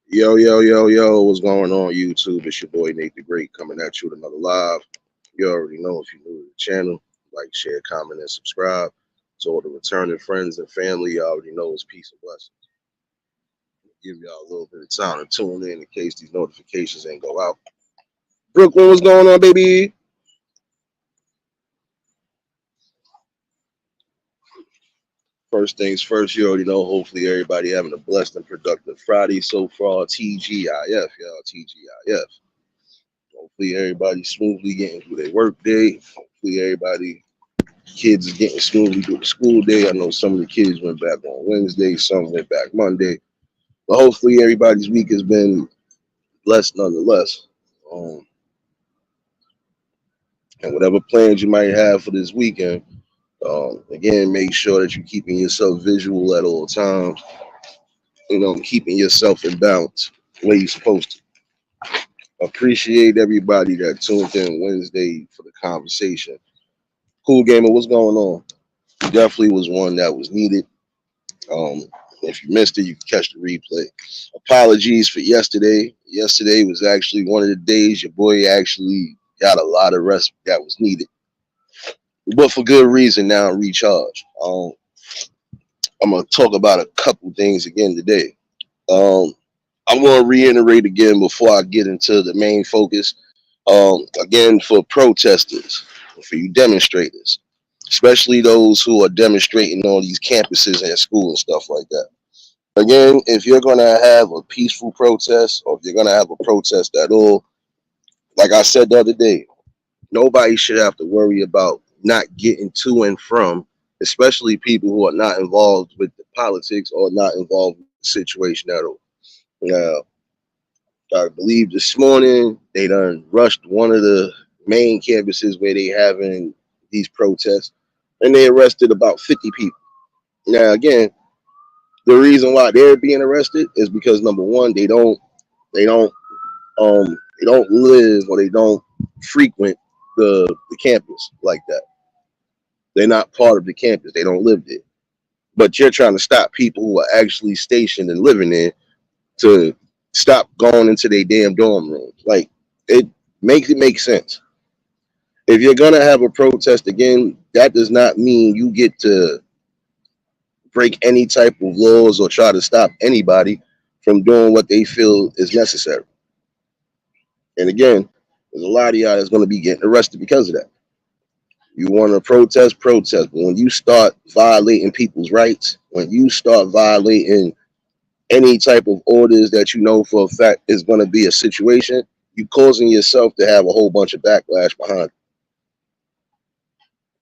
Yo, yo, yo, yo, what's going on, YouTube? It's your boy Nate the Great coming at you with another live. You already know if you're new to the channel, like, share, comment, and subscribe. To all the returning friends and family, you already know it's peace and blessings. Give y'all a little bit of time to tune in case these notifications ain't go out. Brooklyn, what's going on, baby? First things first, you already know. Hopefully, everybody having a blessed and productive Friday so far. TGIF, y'all. TGIF. Hopefully, everybody smoothly getting through their work day. Hopefully, everybody kids is getting smoothly through the school day. I know some of the kids went back on Wednesday, some went back Monday. But hopefully everybody's week has been blessed nonetheless. Um, and whatever plans you might have for this weekend, again, make sure that you're keeping yourself visual at all times. Keeping yourself in balance the way you're supposed to. Appreciate everybody that tuned in Wednesday for the conversation. Cool gamer, what's going on? Definitely was one that was needed. Um, if you missed it, you can catch the replay. Apologies for yesterday. Yesterday was actually one of the days your boy actually got a lot of rest that was needed, but for good reason. Now recharge. I'm gonna talk about a couple things again today. Um, I'm gonna reiterate again before I get into the main focus. Again, for protesters, for you demonstrators, especially those who are demonstrating on these campuses and school and stuff like that. Again, if you're going to have a peaceful protest or if you're going to have a protest at all, like I said the other day, nobody should have to worry about not getting to and from, especially people who are not involved with the politics or not involved with the situation at all. Now, I believe this morning they done rushed one of the main campuses where they having these protests and they arrested about 50 people. Now, again, the reason why they're being arrested is because number one, they don't they don't live or they don't frequent the campus like that. They're not part of the campus. They don't live there. But you're trying to stop people who are actually stationed and living there to stop going into their damn dorm rooms. Like it make sense. If you're gonna have a protest again, that does not mean you get to break any type of laws or try to stop anybody from doing what they feel is necessary. And again, there's a lot of y'all that's going to be getting arrested because of that. You want to protest, protest. But when you start violating people's rights, when you start violating any type of orders that you know for a fact is going to be a situation, you're causing yourself to have a whole bunch of backlash behind it.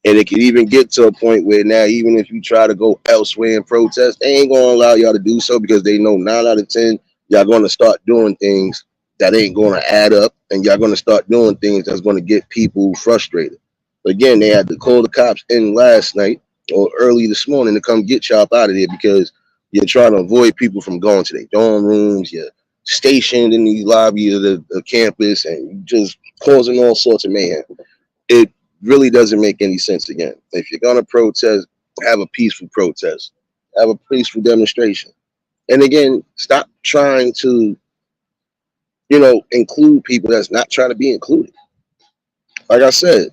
And it can even get to a point where now, even if you try to go elsewhere and protest, they ain't going to allow y'all to do so because they know 9 out of 10, y'all going to start doing things that ain't going to add up, and y'all going to start doing things that's going to get people frustrated. Again, they had to call the cops in last night or early this morning to come get y'all up out of there because you're trying to avoid people from going to their dorm rooms. You're stationed in the lobby of the campus and you just causing all sorts of mayhem. It really doesn't make any sense again. If you're going to protest, have a peaceful protest, have a peaceful demonstration. And again, stop trying to include people that's not trying to be included. Like I said,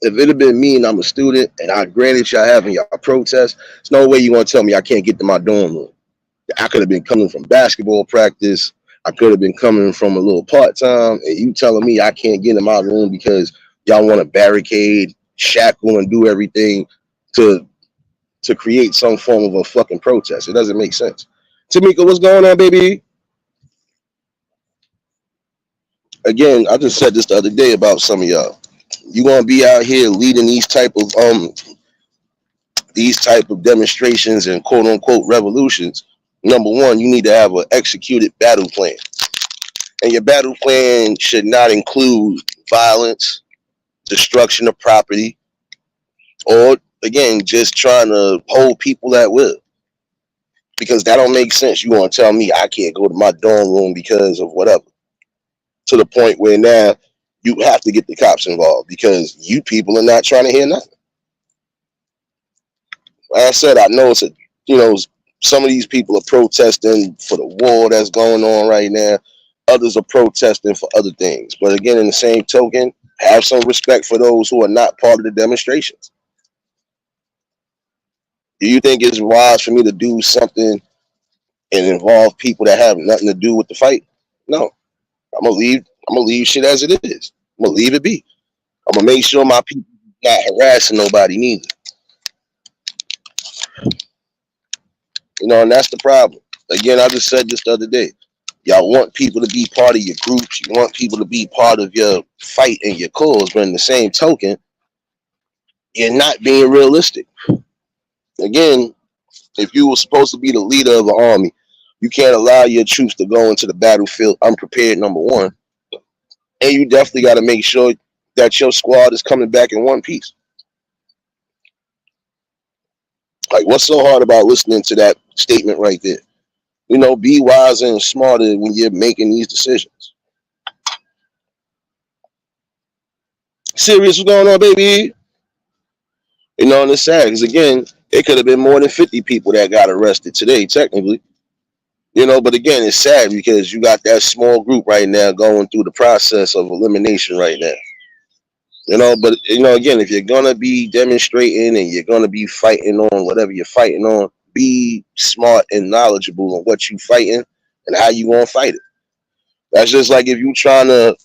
if it had been me and I'm a student and I granted y'all having y'all protest, there's no way you want to tell me I can't get to my dorm room. I could have been coming from basketball practice. I could have been coming from a little part-time, and you telling me I can't get in my room because y'all want to barricade, shackle, and do everything to create some form of a fucking protest. It doesn't make sense. Tamika, what's going on, baby? Again, I just said this the other day about some of y'all. You gonna be out here leading these type of demonstrations and quote unquote revolutions. Number one, you need to have an executed battle plan, and your battle plan should not include violence, destruction of property, or again just trying to hold people at will. Because that don't make sense. You want to tell me I can't go to my dorm room because of whatever, to the point where now you have to get the cops involved because you people are not trying to hear nothing. Like I said, I know it's Some of these people are protesting for the war that's going on right now. Others are protesting for other things. But again, in the same token, have some respect for those who are not part of the demonstrations. Do you think it's wise for me to do something and involve people that have nothing to do with the fight? No. I'm gonna leave shit as it is. I'm gonna leave it be. I'm gonna make sure my people not harassing nobody neither. And that's the problem. Again, I just said this the other day. Y'all want people to be part of your groups. You want people to be part of your fight and your cause, but in the same token, you're not being realistic. Again, if you were supposed to be the leader of an army, you can't allow your troops to go into the battlefield unprepared, number one. And you definitely got to make sure that your squad is coming back in one piece. Like, what's so hard about listening to that statement right there? Be wiser and smarter when you're making these decisions. Serious, what's going on, baby? And it's sad because, again, it could have been more than 50 people that got arrested today, technically. But again, it's sad because you got that small group right now going through the process of elimination right now. But again, if you're gonna be demonstrating and you're gonna be fighting on whatever you're fighting on, be smart and knowledgeable on what you fighting and how you gonna fight it. That's just like if you trying to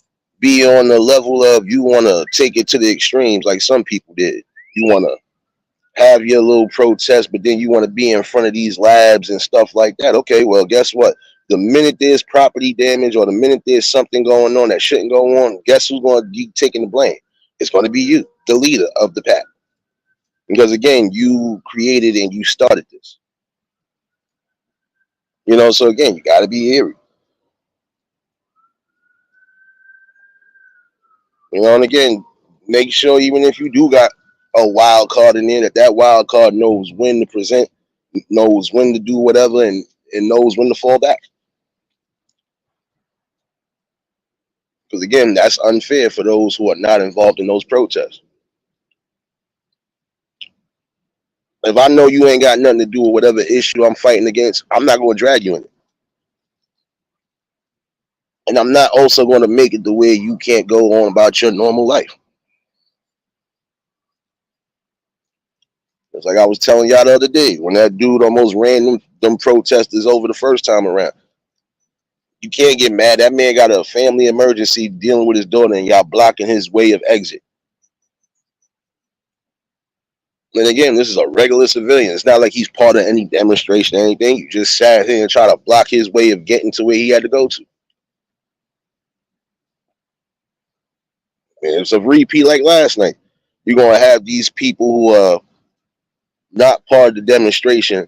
be on the level of you want to take it to the extremes, like some people did. You want to have your little protest, but then you want to be in front of these labs and stuff like that. Okay, well, guess what? The minute there's property damage or the minute there's something going on that shouldn't go on, guess who's going to be taking the blame? It's going to be you, the leader of the pack. Because again, you created and you started this. So again, you got to be eerie. And again, make sure even if you do got a wild card in there, that wild card knows when to present, knows when to do whatever, and knows when to fall back. Because again, that's unfair for those who are not involved in those protests. If I know you ain't got nothing to do with whatever issue I'm fighting against, I'm not going to drag you in it. And I'm not also going to make it the way you can't go on about your normal life. It's like I was telling y'all the other day when that dude almost ran them protesters over the first time around. You can't get mad. That man got a family emergency dealing with his daughter and y'all blocking his way of exit. And again, this is a regular civilian. It's not like he's part of any demonstration or anything. You just sat here and try to block his way of getting to where he had to go to. And it's a repeat like last night. You're going to have these people who are not part of the demonstration.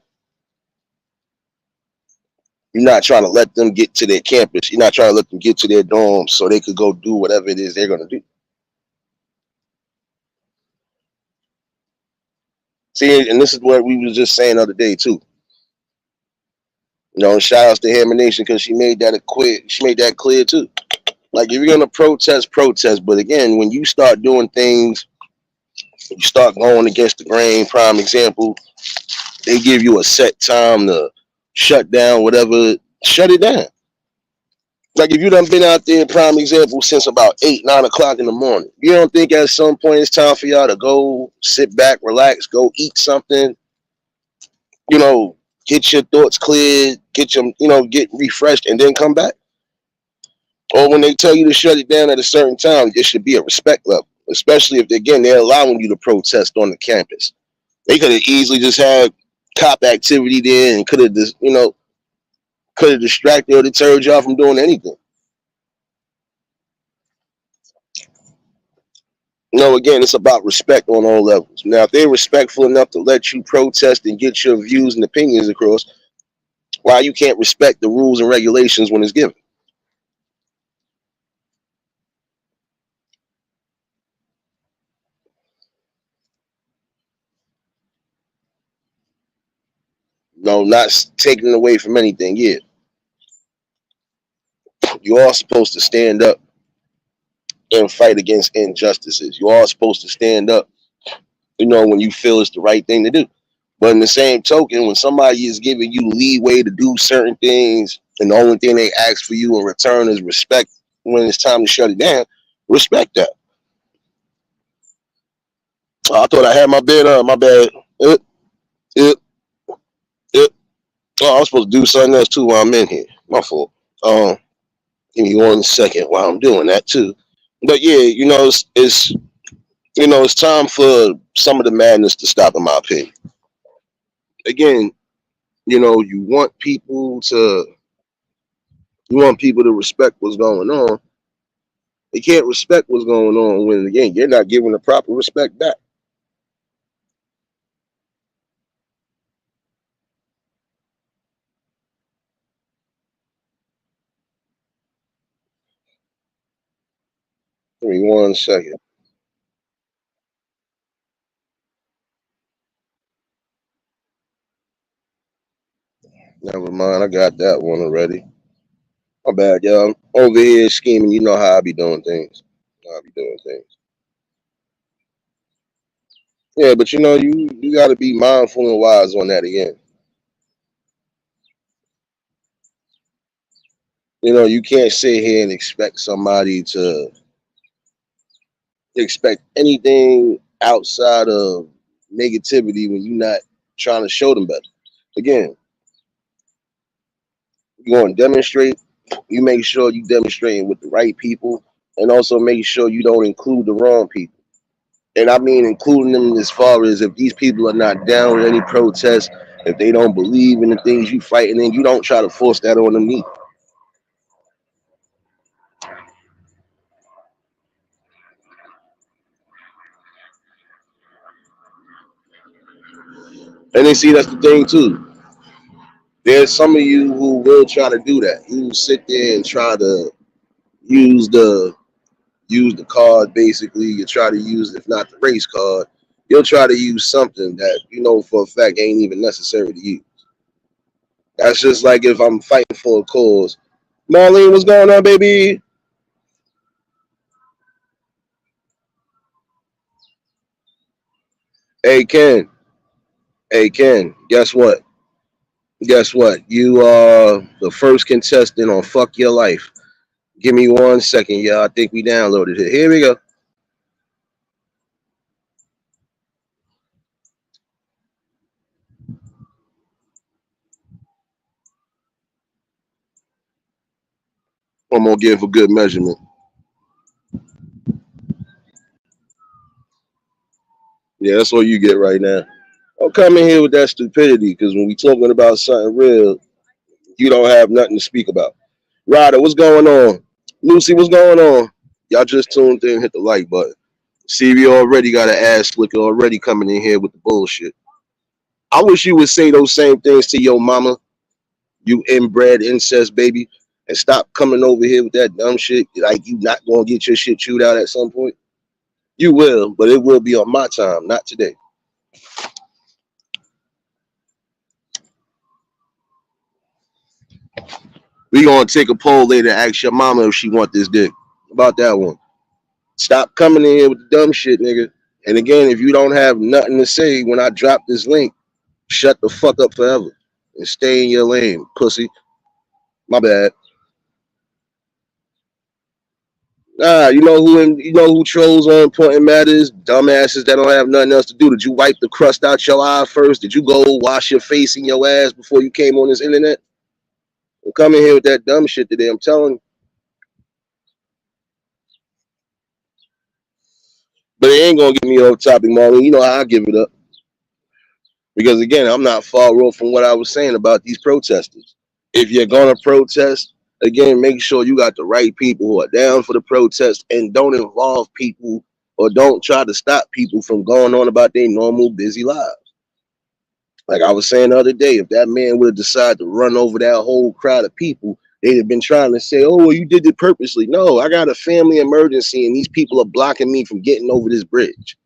You're not trying to let them get to their campus. You're not trying to let them get to their dorms so they could go do whatever it is they're going to do. See, and this is what we was just saying the other day too. Shout outs to Hammer Nation because she made that clear too. Like if you're gonna protest, protest. But again, when you start doing things, you start going against the grain. Prime example, they give you a set time to shut down whatever. Shut it down. Like if you done been out there, prime example, since about 8, 9 o'clock in the morning. You don't think at some point it's time for y'all to go sit back, relax, go eat something, get your thoughts cleared, get refreshed and then come back? Or when they tell you to shut it down at a certain time, it should be a respect level, especially if, again, they're allowing you to protest on the campus. They could have easily just had cop activity there and could have distracted or deterred y'all from doing anything. Again, it's about respect on all levels. Now, if they're respectful enough to let you protest and get your views and opinions across, why you can't respect the rules and regulations when it's given? No, not taking away from anything. Yeah, you are supposed to stand up and fight against injustices. You are supposed to stand up, when you feel it's the right thing to do. But in the same token, when somebody is giving you leeway to do certain things, and the only thing they ask for you in return is respect when it's time to shut it down, respect that. Oh, I thought I had my bed up. My bad. It, it, it. Oh, I was supposed to do something else too while I'm in here. My fault. Um, Give me 1 second while I'm doing that too. But yeah, it's time for some of the madness to stop, in my opinion. Again, you want people to respect what's going on. They can't respect what's going on when, again, you're not giving the proper respect back. Give me 1 second. Never mind, I got that one already. My bad, y'all. I'm over here scheming. You know how I be doing things. How I be doing things. Yeah, but you got to be mindful and wise on that again. You can't sit here and expect somebody to expect anything outside of negativity when you're not trying to show them better. Again, you want to demonstrate, you make sure you demonstrating with the right people, and also make sure you don't include the wrong people. And I mean including them as far as if these people are not down with any protest, if they don't believe in the things you fighting in, you don't try to force that on them either. And then see, that's the thing too. There's some of you who will try to do that. You sit there and try to use the card. Basically, you try to use, if not the race card, you'll try to use something that you know for a fact ain't even necessary to use. That's just like if I'm fighting for a cause. Marlene, what's going on, baby? Hey Ken, hey Ken, guess what? Guess what? You are the first contestant on Fuck Your Life. Give me 1 second, y'all. I think we downloaded it. Here we go. I'm gonna give a good measurement. Yeah, that's all you get right now. Don't come in here with that stupidity because when we talking about something real, you don't have nothing to speak about. Ryder, what's going on? Lucy, what's going on? Y'all just tuned in, hit the like button. See, we already got an ass slicker already coming in here with the bullshit. I wish you would say those same things to your mama, you inbred incest baby, and stop coming over here with that dumb shit. Like you not gonna get your shit chewed out at some point. You will, but it will be on my time, not today. We gonna take a poll later. Ask your mama if she want this dick. About that one. Stop coming in here with the dumb shit, nigga. And again, if you don't have nothing to say when I drop this link, shut the fuck up forever and stay in your lane, pussy. My bad. You know who trolls on important matters? Dumbasses that don't have nothing else to do. Did you wipe the crust out your eye first? Did you go wash your face and your ass before you came on this internet? Don't come in here with that dumb shit today. I'm telling you. But it ain't gonna get me off topic, Marlon. You know how I give it up. Because again, I'm not far off from what I was saying about these protesters. If you're gonna protest, again, make sure you got the right people who are down for the protest and don't involve people or don't try to stop people from going on about their normal busy lives. Like I was saying the other day, if that man would have decided to run over that whole crowd of people, they'd have been trying to say, "Oh, well, you did it purposely." No, I got a family emergency, and these people are blocking me from getting over this bridge.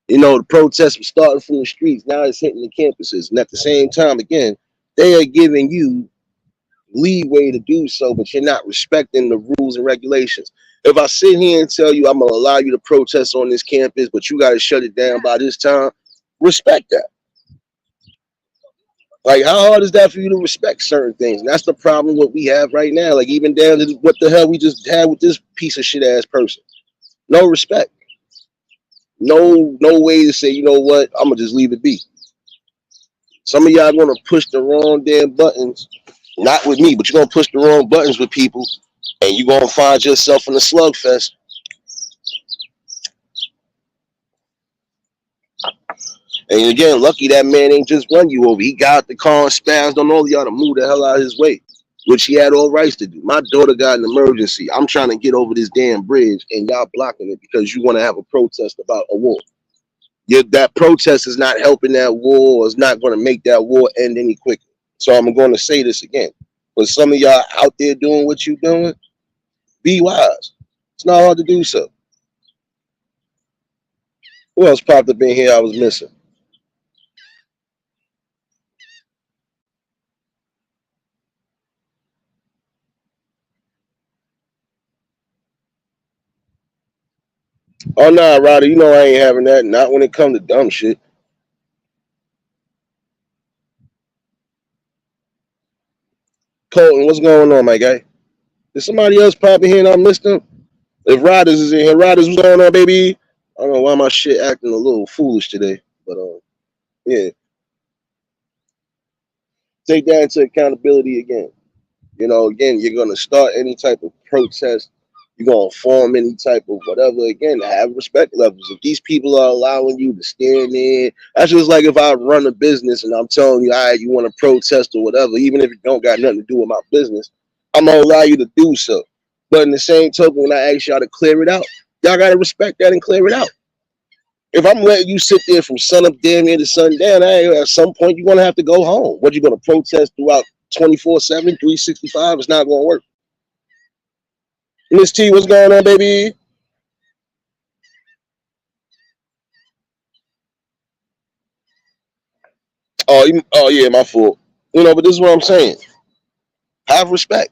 The protests were starting from the streets. Now it's hitting the campuses. And at the same time, again, they are giving you leeway to do so, but you're not respecting the rules and regulations. If I sit here and tell you I'm going to allow you to protest on this campus, but you got to shut it down by this time, respect that. Like, how hard is that for you to respect certain things? And that's the problem what we have right now. Like, even down to what the hell we just had with this piece of shit ass person. No respect. No way to say, you know what, I'm gonna just leave it be. Some of y'all gonna push the wrong damn buttons. Not with me, but you're gonna push the wrong buttons with people, and you're gonna find yourself in a slugfest. And again, lucky that man ain't just run you over. He got the car and spazzed on all of y'all to move the hell out of his way, which he had all rights to do. My daughter got an emergency. I'm trying to get over this damn bridge, and y'all blocking it because you want to have a protest about a war. That protest is not helping that war, or is not going to make that war end any quicker. So I'm going to say this again. For some of y'all out there doing what you're doing, be wise. It's not hard to do so. Who else popped up in here I was missing? Oh, nah, Ryder, you know I ain't having that. Not when it comes to dumb shit. Colton, what's going on, my guy? Did somebody else pop in here and I missed them? If Riders is in here, Riders, what's going on, baby? I don't know why my shit acting a little foolish today, but yeah, take that into accountability again. You know, again, you're gonna start any type of protest. You're gonna form any type of whatever. Again, have respect levels. If these people are allowing you to stand in, that's just like if I run a business and I'm telling you, all right, you want to protest or whatever, even if it don't got nothing to do with my business, I'm gonna allow you to do so. But in the same token, when I ask y'all to clear it out, y'all gotta respect that and clear it out. If I'm letting you sit there from sun up damn near to sundown, at some point you're gonna have to go home. What, you gonna protest throughout 24/7, 365? It's not gonna work. Miss T, what's going on, baby? Oh yeah, my fault. You know, but this is what I'm saying. Have respect.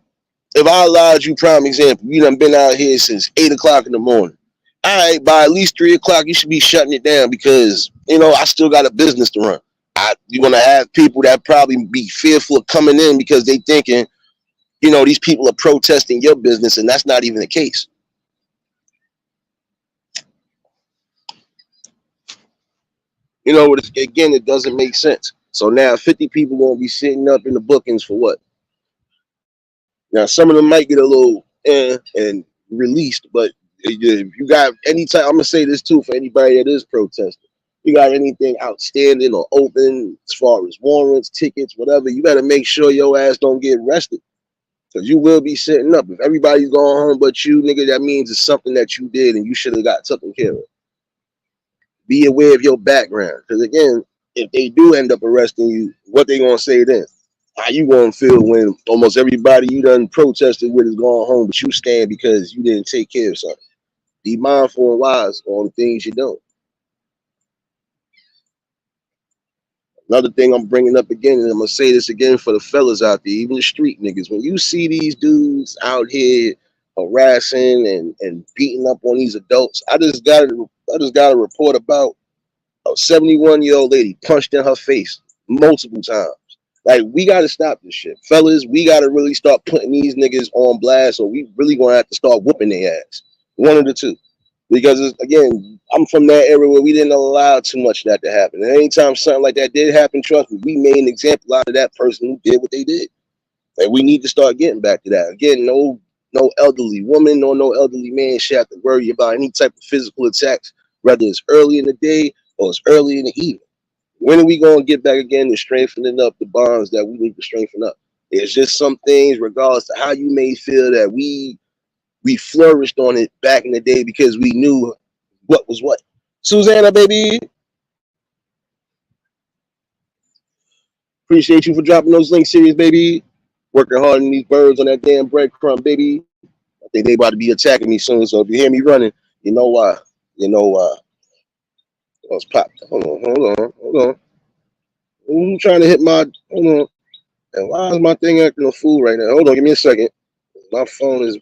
If I allowed you, prime example, you done been out here since 8 o'clock in the morning. All right, by at least 3 o'clock, you should be shutting it down because I still got a business to run. You're gonna have people that probably be fearful of coming in because they thinking, these people are protesting your business, and that's not even the case. Again, it doesn't make sense. So now 50 people gonna be sitting up in the bookings for what? Now some of them might get a little and released, but if you got any time, I'm gonna say this too for anybody that is protesting. You got anything outstanding or open as far as warrants, tickets, whatever, you better make sure your ass don't get arrested. Because you will be sitting up. If everybody's going home but you, nigga, that means it's something that you did and you should have got taken care of. Be aware of your background. Because again, if they do end up arresting you, what they gonna say then? How you gonna feel when almost everybody you done protested with is going home, but you stand because you didn't take care of something? Be mindful and wise on the things you do. Another thing I'm bringing up again, and I'm gonna say this again for the fellas out there, even the street niggas. When you see these dudes out here harassing and beating up on these adults, I just got a report about a 71-year-old lady punched in her face multiple times. Like, we gotta stop this shit, fellas. We gotta really start putting these niggas on blast, or we really gonna have to start whooping their ass. One of the two. Because again, I'm from that area where we didn't allow too much of that to happen. And anytime something like that did happen, trust me, we made an example out of that person who did what they did. And we need to start getting back to that. Again, no elderly woman or no elderly man should have to worry about any type of physical attacks, whether it's early in the day or it's early in the evening. When are we going to get back again to strengthening up the bonds that we need to strengthen up? It's just some things, regardless to how you may feel, that we flourished on it back in the day because we knew what was what. Susanna, baby, appreciate you for dropping those links, series, baby. Working hard on these birds on that damn breadcrumb, baby. I think they about to be attacking me soon, so if you hear me running, you know why. You know why. Let's pop. Hold on. I'm trying to hit my. Hold on. And why is my thing acting a fool right now? Hold on, give me a second. My phone is.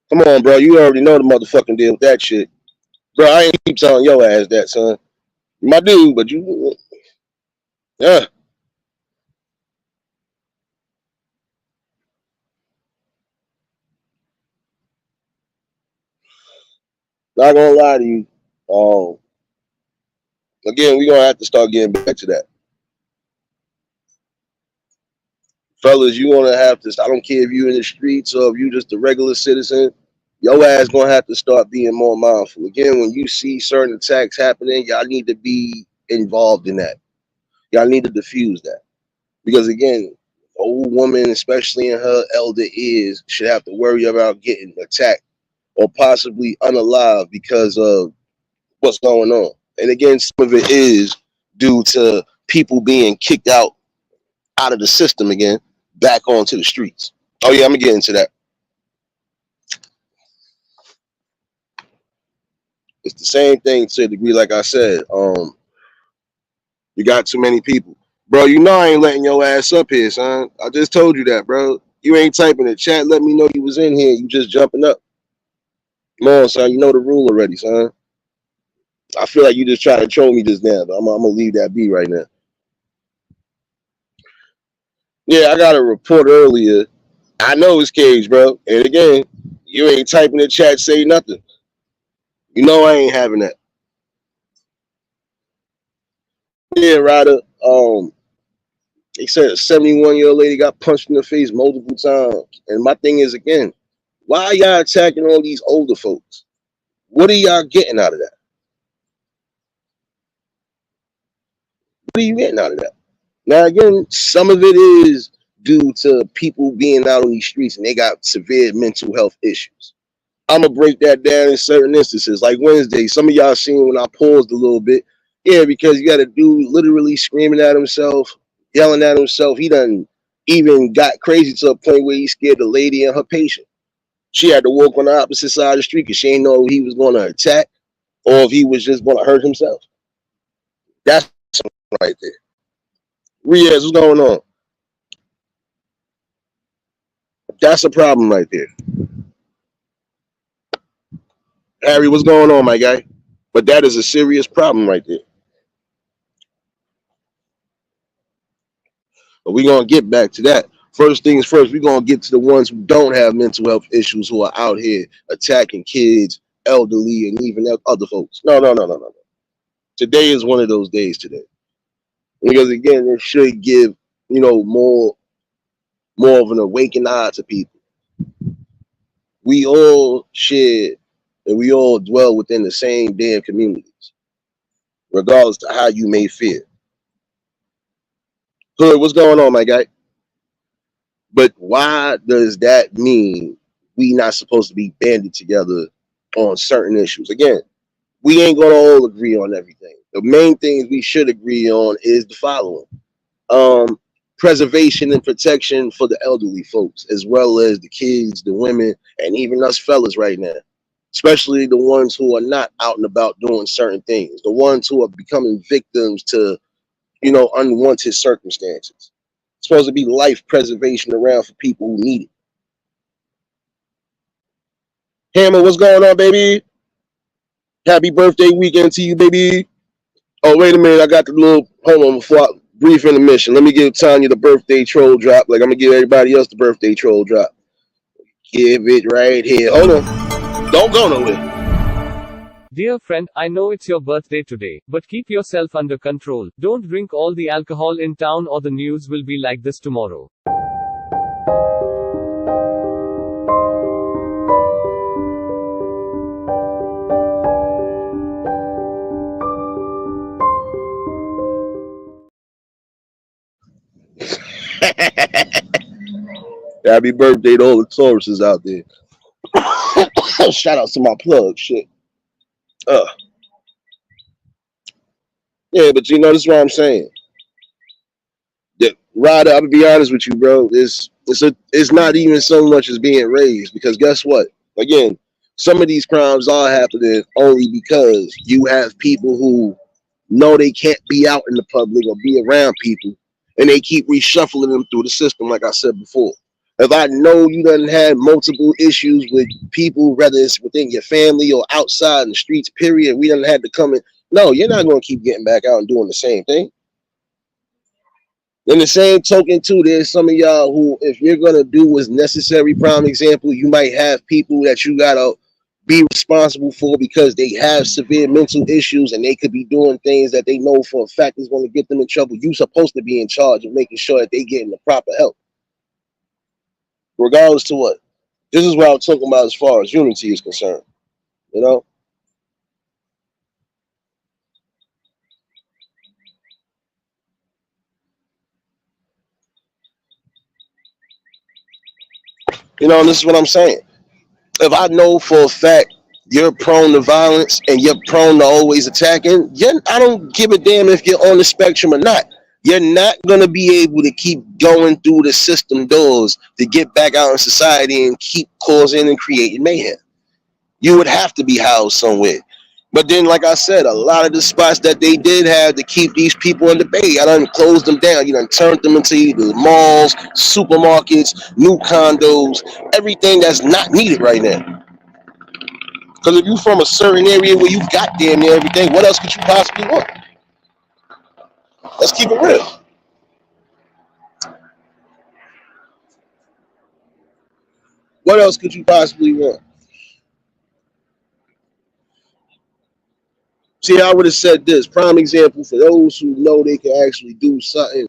Come on, bro. You already know the motherfucking deal with that shit. Bro, I ain't keep telling your ass that, son. My dude, but you. Yeah. Not gonna lie to you. Um, Again, we're gonna have to start getting back to that. Fellas, you gonna have to, I don't care if you in the streets or if you just a regular citizen, your ass gonna have to start being more mindful. Again, when you see certain attacks happening, y'all need to be involved in that. Y'all need to diffuse that. Because again, old woman, especially in her elder years, should have to worry about getting attacked or possibly unalive because of what's going on. And again, some of it is due to people being kicked out of the system again, back onto the streets. Oh yeah, I'm gonna get into that. It's the same thing to a degree, like I said. You got too many people, bro. You know I ain't letting your ass up here, son. I just told you that, bro. You ain't typing the chat. Let me know you was in here. You just jumping up. Come on, son. You know the rule already, son. I feel like you just tried to troll me just now, but I'm gonna leave that be right now. Yeah, I got a report earlier. I know it's Cage, bro. And again, you ain't typing the chat, say nothing. You know I ain't having that. Yeah, Ryder. They said a 71-year-old lady got punched in the face multiple times. And my thing is again, why are y'all attacking all these older folks? What are y'all getting out of that? What are you getting out of that? Now again, some of it is due to people being out on these streets and they got severe mental health issues. I'm gonna break that down in certain instances, like Wednesday. Some of y'all seen when I paused a little bit. Yeah, because you got a dude literally screaming at himself, yelling at himself. He done even got crazy to a point where he scared the lady and her patient. She had to walk on the opposite side of the street because she didn't know if he was going to attack or if he was just going to hurt himself. That's right there. Riaz, what's going on? That's a problem right there. Harry, what's going on, my guy? But that is a serious problem right there. But we're going to get back to that. First things first, we're going to get to the ones who don't have mental health issues who are out here attacking kids, elderly, and even other folks. No, no, no, no, no. Today is one of those days today. Because again, it should give, more of an awakened eye to people. We all share and we all dwell within the same damn communities, regardless to how you may feel. Hood, what's going on, my guy? But why does that mean we not supposed to be banded together on certain issues? Again, we ain't gonna all agree on everything. The main things we should agree on is the following. Um, Preservation and protection for the elderly folks, as well as the kids, the women, and even us fellas right now. Especially the ones who are not out and about doing certain things, the ones who are becoming victims to, unwanted circumstances. It's supposed to be life preservation around for people who need it. Hammer, what's going on, baby? Happy birthday weekend to you, baby. Oh, wait a minute. I got the little, hold on, before I brief intermission. Let me give Tanya the birthday troll drop. Like I'm going to give everybody else the birthday troll drop. Give it right here. Hold on. Don't go nowhere. Dear friend, I know it's your birthday today, but keep yourself under control. Don't drink all the alcohol in town or the news will be like this tomorrow. Happy birthday to all the Tauruses out there. Shout out to my plug. Shit. Uh, yeah, but this is what I'm saying. That Ryder, I'm gonna be honest with you, bro. It's not even so much as being raised because guess what? Again, some of these crimes are happening only because you have people who know they can't be out in the public or be around people, and they keep reshuffling them through the system. Like I said before, if I know you done had multiple issues with people, whether it's within your family or outside in the streets, period, we done had to come in. No, you're not gonna keep getting back out and doing the same thing. In the same token, too, there's some of y'all who, if you're gonna do what's necessary, prime example, you might have people that you gotta be responsible for because they have severe mental issues and they could be doing things that they know for a fact is going to get them in trouble. You're supposed to be in charge of making sure that they getting the proper help, regardless to what. This is what I'm talking about as far as unity is concerned. You know, and this is what I'm saying. If I know for a fact you're prone to violence and you're prone to always attacking, I don't give a damn if you're on the spectrum or not. You're not gonna be able to keep going through the system doors to get back out in society and keep causing and creating mayhem. You would have to be housed somewhere. But then, like I said, a lot of the spots that they did have to keep these people in the bay, I done closed them down. You done turned them into either malls, supermarkets, new condos, everything that's not needed right now. Because if you from a certain area where you got damn near everything, what else could you possibly want? Let's keep it real. What else could you possibly want? See, I would have said this prime example for those who know they can actually do something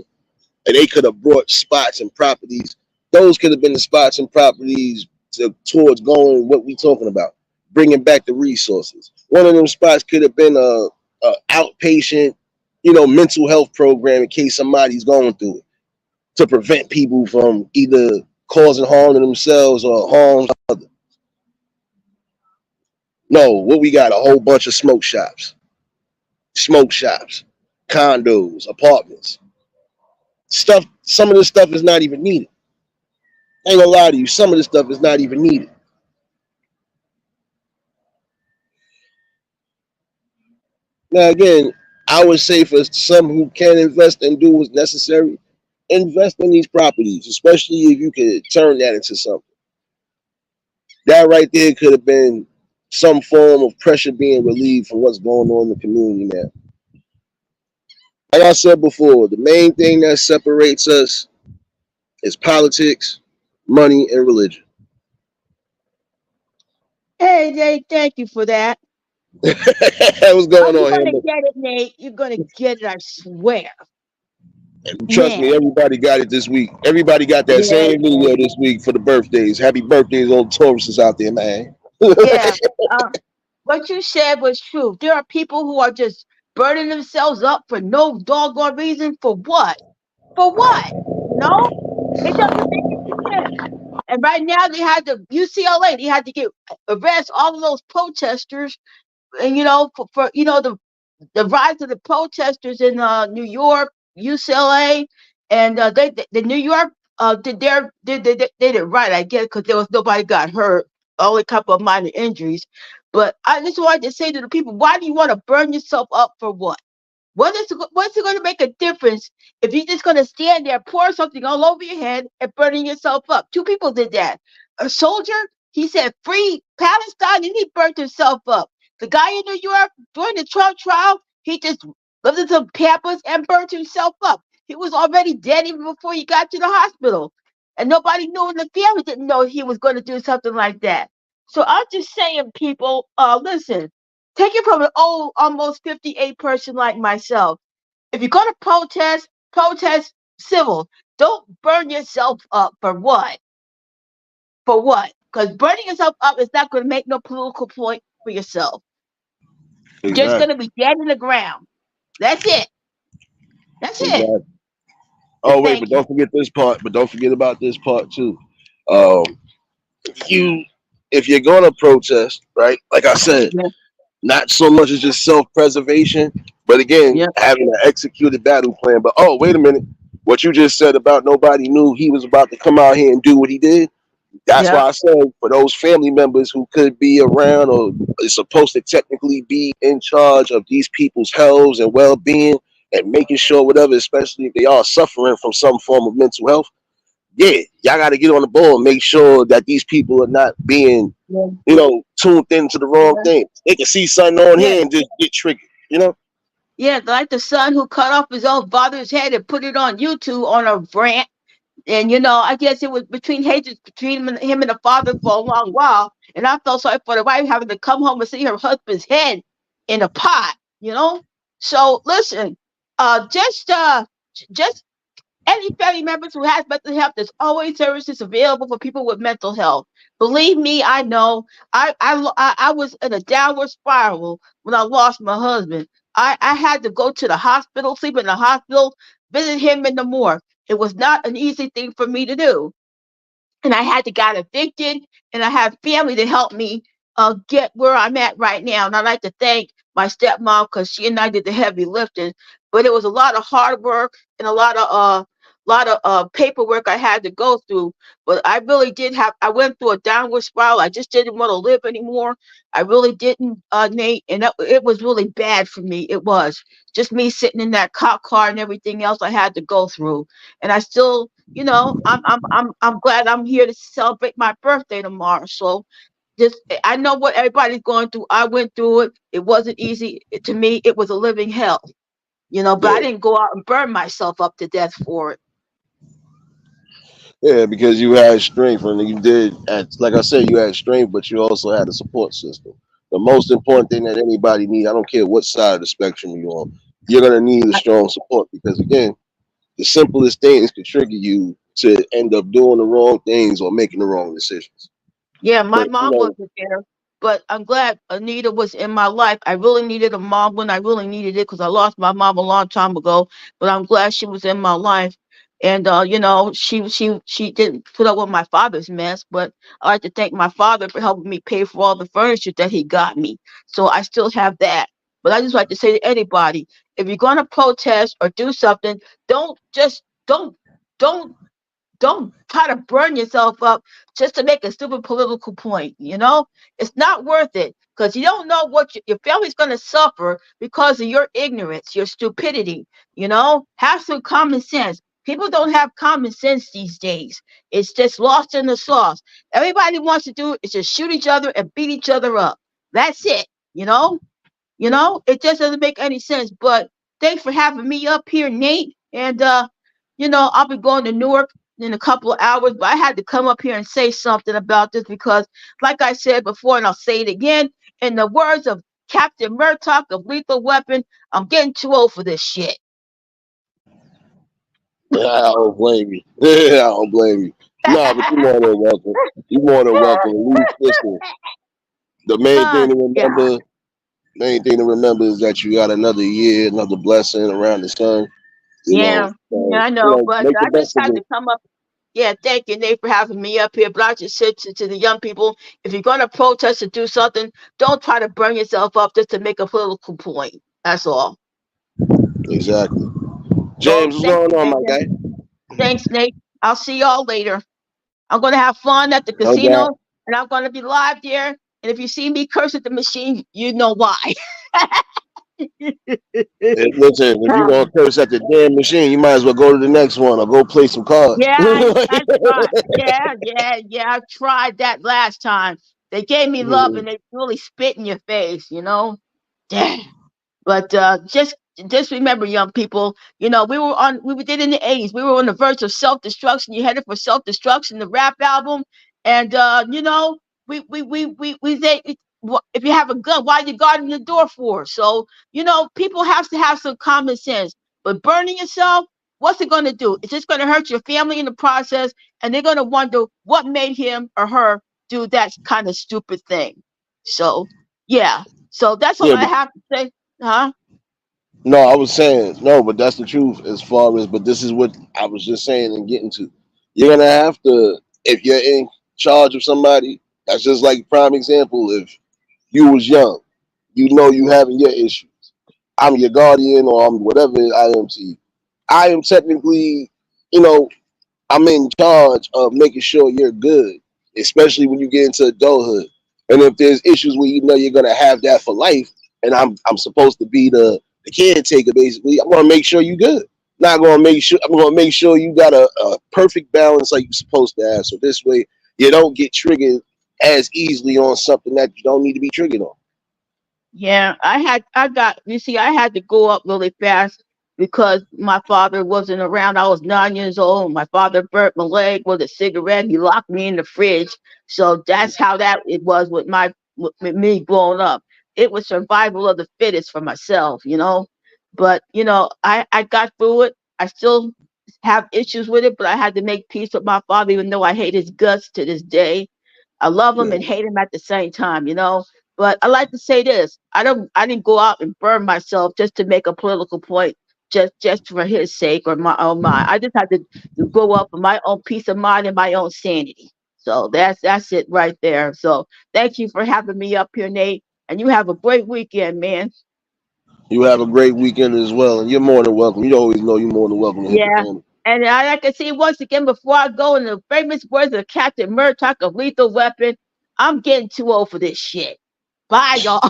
and they could have brought spots and properties. Those could have been the spots and properties towards going what we talking about, bringing back the resources. One of them spots could have been a outpatient, mental health program in case somebody's going through it to prevent people from either causing harm to themselves or harm to others. No, what we got a whole bunch of smoke shops, condos, apartments. Stuff. Some of this stuff is not even needed. I ain't gonna lie to you. Some of this stuff is not even needed. Now again, I would say for some who can invest and do what's necessary, invest in these properties, especially if you could turn that into something. That right there could have been some form of pressure being relieved from what's going on in the community now. Like I said before, the main thing that separates us is politics, money, and religion. Hey, Nate, thank you for that. What's Oh, going you're on here, gonna man? get it, Nate. You're gonna get it, I swear. And trust me, Man, everybody got it this week. Everybody got that yeah, same video this week for the birthdays. Happy birthdays, old Tauruses out there, man. yeah. Uh, what you said was true. There are people who are just burning themselves up for no doggone reason. For what? For what? You know? It doesn't make any sense. And right now they had to UCLA, they had to get arrest all of those protesters and for the rise of the protesters in New York, UCLA, and the New York did it right, I guess, because there was nobody got hurt, only a couple of minor injuries. But I just wanted to say to the people, why do you want to burn yourself up for what? What's it going to make a difference if you're just going to stand there, pour something all over your head, and burning yourself up? Two people did that. A soldier, he said, "Free Palestine," and he burnt himself up. The guy in New York during the Trump trial, he just lifted some pampers and burnt himself up. He was already dead even before he got to the hospital, and nobody knew, and the family didn't know he was going to do something like that. So I'm just saying, people, listen. Take it from an old, almost 58 person like myself. If you're going to protest, protest civil. Don't burn yourself up for what? For what? Because burning yourself up is not going to make no political point for yourself. You're just going Exactly. to be dead in the ground. That's it. That's it. Exactly. Oh wait, but Thank you. don't forget this part. But don't forget about this part too. Um, you, if you're gonna protest, right? Like I said, Yeah. not so much as just self-preservation, but again, Yeah. having an executed battle plan. But oh, wait a minute, what you just said about nobody knew he was about to come out here and do what he did. That's Yeah. why I said for those family members who could be around or is supposed to technically be in charge of these people's health and well-being and making sure whatever, especially if they are suffering from some form of mental health, yeah, y'all got to get on the ball and make sure that these people are not being, Yeah. tuned into the wrong Yeah. thing. They can see something on Yeah. here and just get triggered. Yeah. Like the son who cut off his own father's head and put it on YouTube on a rant. And I guess it was between hatred between him and the father for a long while. And I felt sorry for the wife having to come home and see her husband's head in a pot. So listen, just any family members who has mental health, there's always services available for people with mental health. Believe me, I know. I was in a downward spiral when I lost my husband. I had to go to the hospital, sleep in the hospital, visit him in the morgue. It was not an easy thing for me to do, and I had to got evicted, and I have family to help me get where I'm at right now. And I'd like to thank my stepmom because she and I did the heavy lifting. But it was a lot of hard work and a lot of paperwork I had to go through. But I really did have. I went through a downward spiral. I just didn't want to live anymore. I really didn't, Nate, and it was really bad for me. It was just me sitting in that cop car and everything else I had to go through, and I still I'm glad I'm here to celebrate my birthday tomorrow. So just I know what everybody's going through. I went through it. It wasn't easy. To me, it was a living hell. But I Yeah, didn't go out and burn myself up to death for it. yeah, because you had strength, and you did. Like I said, you had strength, but you also had a support system. The most important thing that anybody needs, I don't care what side of the spectrum you're on, you're gonna need a I- strong support because again, the simplest things could trigger you to end up doing the wrong things or making the wrong decisions. Yeah, my But mom wasn't there, but I'm glad Anita was in my life. I really needed a mom when I really needed it because I lost my mom a long time ago. But I'm glad she was in my life, and she didn't put up with my father's mess. But I like to thank my father for helping me pay for all the furniture that he got me. So I still have that. But I just like to say to anybody, if you're gonna protest or do something, don't just don't try to burn yourself up just to make a stupid political point. It's not worth it because you don't know what your family's going to suffer because of your ignorance, your stupidity. Have some common sense. People don't have common sense these days. It's just lost in the sauce. Everybody wants to do is just shoot each other and beat each other up. That's it. you know it just doesn't make any sense. But thanks for having me up here, Nate. And I'll be going to Newark in a couple of hours, but I had to come up here and say something about this because, like I said before, and I'll say it again, in the words of Captain Murdoch of Lethal Weapon, I'm getting too old for this shit. I don't blame you. I don't blame you. No, but you're more than welcome. You're more than welcome. At least listen. The main thing to Yeah, remember, main thing to remember is that you got another year, another blessing around the sun. yeah, yeah, I know, but Make the I just best of had to it. come up. Yeah, thank you, Nate, for having me up here. But I just said to the young people, if you're going to protest and do something, don't try to burn yourself up just to make a political point. That's all. Exactly. Well, James, what's thank going you, on, my Nathan. guy? Thanks, Nate. I'll see y'all later. I'm going to have fun at the No doubt. casino, and I'm going to be live there. And if you see me curse at the machine, you know why. Listen, if you're gonna curse at the damn machine, you might as well go to the next one or go play some cards. Yeah, I tried. Yeah, yeah, yeah. I tried that last time. They gave me love, and they really spit in your face. Damn. But just remember, young people, we did in the 80s. We were on the verge of self destruction. You headed for self destruction, the rap album, and we say if you have a gun, why are you guarding the door for? So people have to have some common sense. But burning yourself, what's it going to do? It's just going to hurt your family in the process, and they're going to wonder what made him or her do that kind of stupid thing. So yeah. So that's all Yeah, I but have to say. Huh? no, I was saying no, but that's the truth as far as. But this is what I was just saying and getting to. You're gonna have to if you're in charge of somebody. That's just like prime example. If you was young, you having your issues. I'm your guardian or I'm whatever I am to you. I am technically, you know, I'm in charge of making sure you're good, especially when you get into adulthood. And if there's issues where you know you're gonna have that for life, and I'm supposed to be the caretaker basically, I'm gonna make sure you good. Not gonna make sure I'm gonna make sure you got a perfect balance like you're supposed to have. So this way you don't get triggered as easily on something that you don't need to be triggered on. Yeah, I got, you see, I had to go up really fast. because my father wasn't around. I was 9 years old. My father burnt my leg with a cigarette. He locked me in the fridge. So that's how that it was with with me growing up. It was survival of the fittest for myself. But I got through it. I still have issues with it, but I had to make peace with my father, even though I hate his guts to this day. I love him and Man, hate him at the same time. But I like to say this: I didn't go out and burn myself just to make a political point, just for his sake or my own mind. I just had to grow up with my own peace of mind and my own sanity. So that's it right there. So thank you for having me up here, Nate, and you have a great weekend, man. you have a great weekend as well, and you're more than welcome. You always know you're more than welcome to hit the Yeah. family. And I like to say once again before I go, in the famous words of Captain Murdoch of Lethal Weapon, I'm getting too old for this shit. Bye, y'all.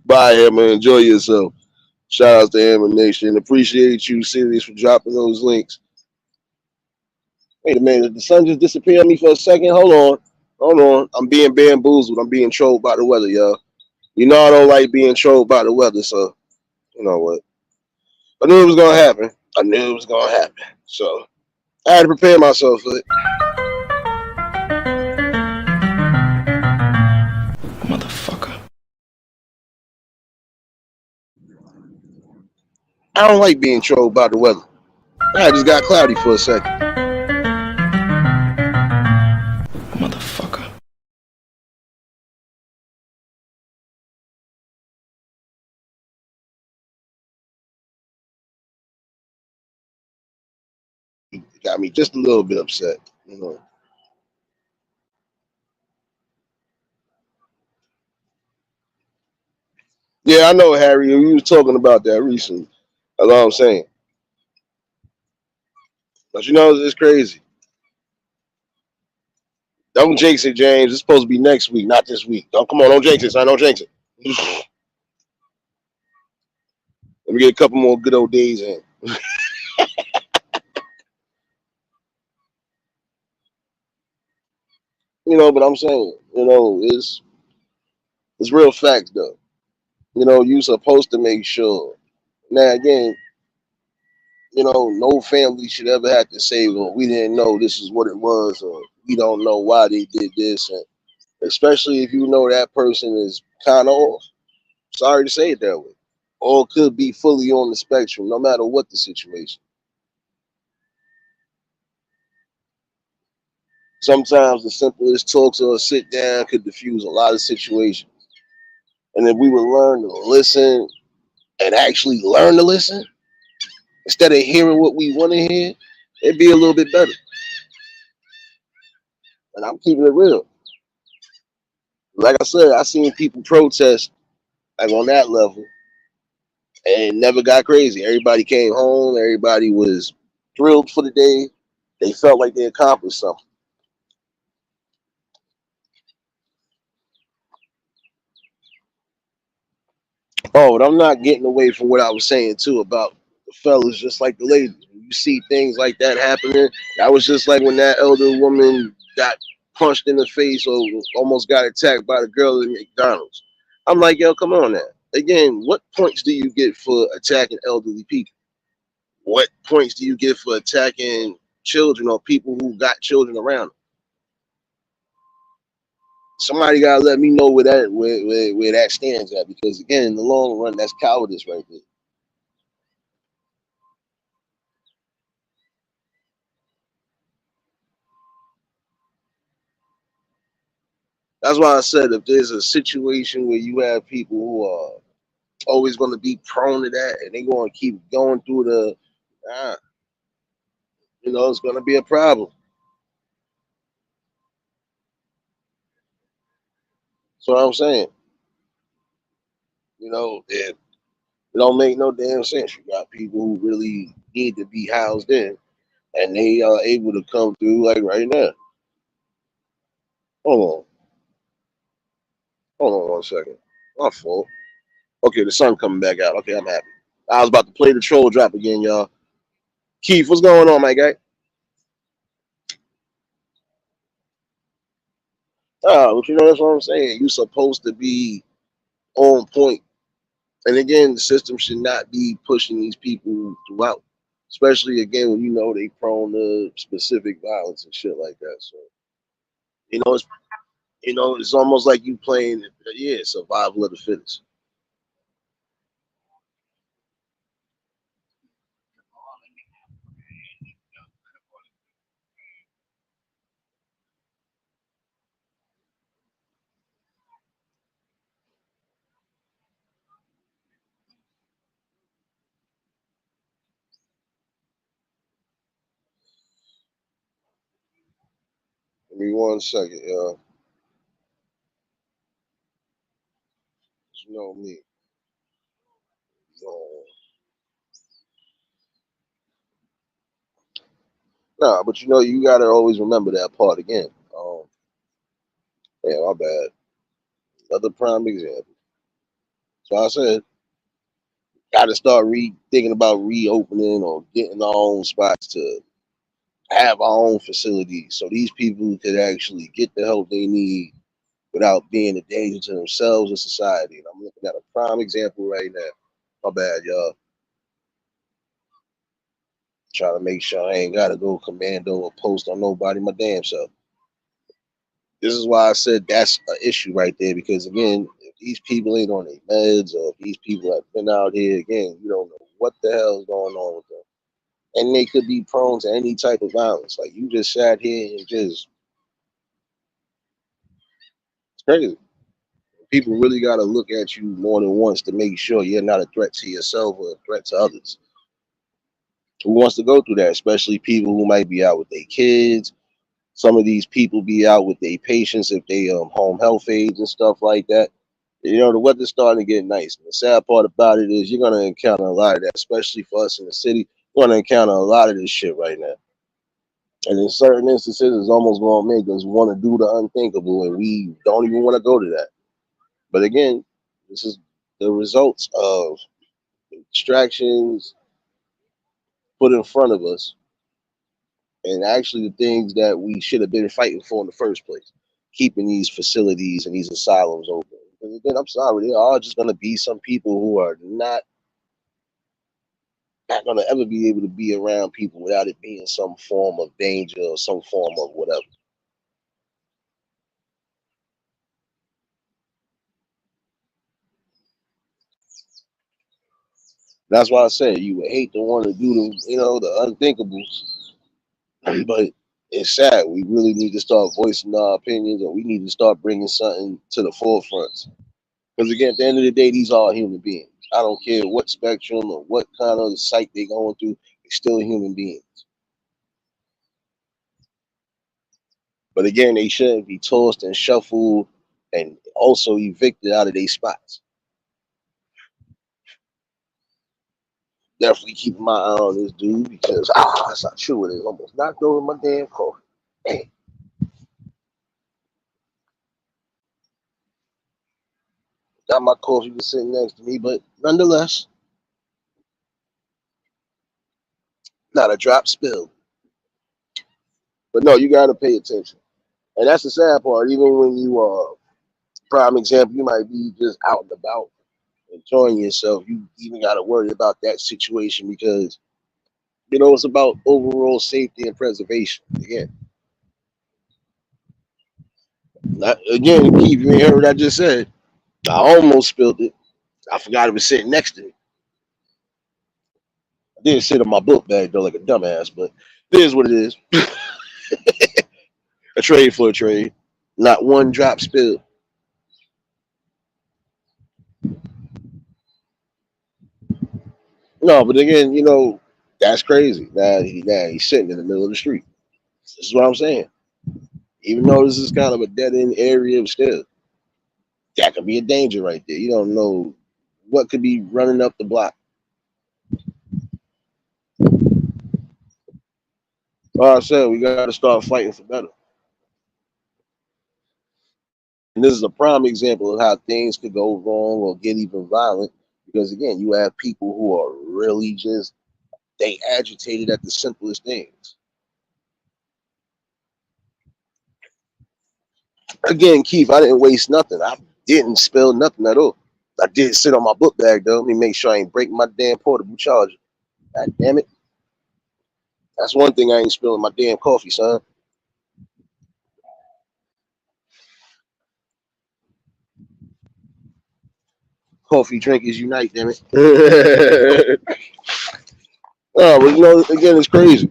Bye, Hammer. Enjoy yourself. Shout out to Hammer Nation. Appreciate you, Sirius, for dropping those links. Wait a minute. Did the sun just disappear on me for a second? Hold on. Hold on. I'm being bamboozled. I'm being trolled by the weather, y'all. You know I don't like being trolled by the weather, so you know what? I knew it was gonna happen. I knew it was gonna happen. So I had to prepare myself for it. Motherfucker. I don't like being trolled by the weather. I just got cloudy for a second. Motherfucker. It got me just a little bit upset. You know. Yeah, I know, Harry. You was talking about that recently. That's all I'm saying. But you know, it's crazy. Don't jinx it, James. It's supposed to be next week, not this week. Don't come on, don't jinx it, son. Don't jinx it. Let me get a couple more good old days in. But I'm saying, it's real facts though. You supposed to make sure. Now again, no family should ever have to say, well, we didn't know this is what it was, or we don't know why they did this, and especially if you know that person is kind of off. Sorry to say it that way. Or could be fully on the spectrum, no matter what the situation. Sometimes the simplest talks or a sit down could diffuse a lot of situations. And if we would learn to listen and actually learn to listen instead of hearing what we want to hear, it'd be a little bit better. And I'm keeping it real. Like I said, I seen people protest like on that level and it never got crazy. Everybody came home, everybody was thrilled for the day. They felt like they accomplished something. Oh, and I'm not getting away from what I was saying too about the fellas, just like the ladies. When you see things like that happening, that was just like when that elder woman got punched in the face or almost got attacked by the girl at McDonald's. I'm like, yo, come on now. Again, what points do you get for attacking elderly people? What points do you get for attacking children or people who got children around them? Somebody gotta let me know where that stands at, because again, in the long run, that's cowardice right there. That's why I said if there's a situation where you have people who are always going to be prone to that and they're going to keep going through uh, it's going to be a problem. So I'm saying, it don't make no damn sense. You got people who really need to be housed in and they are able to come through like right now. Hold on. Hold on one second. My fault. Okay, the sun coming back out. Okay, I'm happy. I was about to play the troll drop again, y'all. Keith, what's going on, my guy? But that's what I'm saying. You supposed to be on point And again, the system should not be pushing these people throughout, especially again when you know they prone to specific violence and shit like that. So you know, it's almost like you playing, yeah, survival of the fittest. Give me 1 second, y'all. You know me. So, nah, but you gotta always remember that part again. Yeah, my bad. Another prime example. So I said, gotta start thinking about reopening or getting our own spots to have our own facilities so these people could actually get the help they need without being a danger to themselves and society. And I'm looking at a prime example right now. My bad, y'all. Trying to make sure I ain't gotta go commando or post on nobody my damn self. This is why I said that's an issue right there because again, if these people ain't on their meds or if these people have been out here again, you don't know what the hell is going on with them. And they could be prone to any type of violence. Like you just sat here and just it's crazy. People really got to look at you more than once to make sure you're not a threat to yourself or a threat to others. Who wants to go through that? Especially people who might be out with their kids. Some of these people be out with their patients if they home health aides and stuff like that. You know, the weather's starting to get nice. And the sad part about it is you're gonna encounter a lot of that, especially for us in the city. You're gonna encounter a lot of this shit right now. And in certain instances, it's almost gonna make us want to do the unthinkable, and we don't even want to go to that. But again, this is the results of distractions put in front of us, and actually the things that we should have been fighting for in the first place, keeping these facilities and these asylums open. Because again, I'm sorry, there are just gonna be some people who are not gonna ever be able to be around people without it being some form of danger or some form of whatever. That's why I said you would hate to want to do the unthinkables, but it's sad. We really need to start voicing our opinions, or we need to start bringing something to the forefront. Because again, at the end of the day, these are human beings. I don't care what spectrum or what kind of psych they're going through; they're still human beings. But again, they shouldn't be tossed and shuffled and also evicted out of their spots. Definitely keeping my eye on this dude because that's not true. It is almost knocked over my damn coffee. Damn, got my coffee was sitting next to me, but nonetheless, not a drop spilled. But no, you gotta pay attention. And that's the sad part. Even when you prime example, you might be just out and about enjoying yourself. You even gotta worry about that situation because it's about overall safety and preservation. Again, Keith, you ain't heard what I just said. I almost spilled it. I forgot it was sitting next to me. I did sit on my book bag though, like a dumbass, but it is what it is. A trade for a trade. Not one drop spilled. No, but again, that's crazy. Now he's sitting in the middle of the street. This is what I'm saying. Even though this is kind of a dead end area, still that could be a danger right there. You don't know what could be running up the block. Like I said, we got to start fighting for better. And this is a prime example of how things could go wrong or get even violent. Because again, you have people who are really just they agitated at the simplest things. Again, Keith, I didn't waste nothing. I didn't spill nothing at all. I did sit on my book bag though. Let me make sure I ain't break my damn portable charger. God damn it. That's one thing I ain't spilling my damn coffee, son. Coffee drinkers unite, damn it. Oh, but again, it's crazy.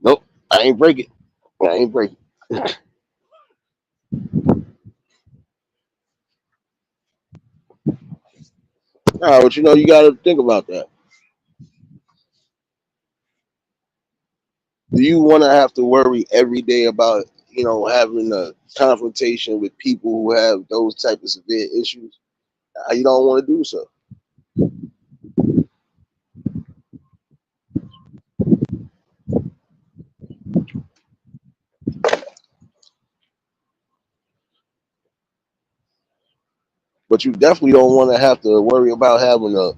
Nope, I ain't break it. I ain't break it. Nah, but you gotta think about that. Do you want to have to worry every day about having a confrontation with people who have those type of severe issues? You don't want to do so. But you definitely don't want to have to worry about having to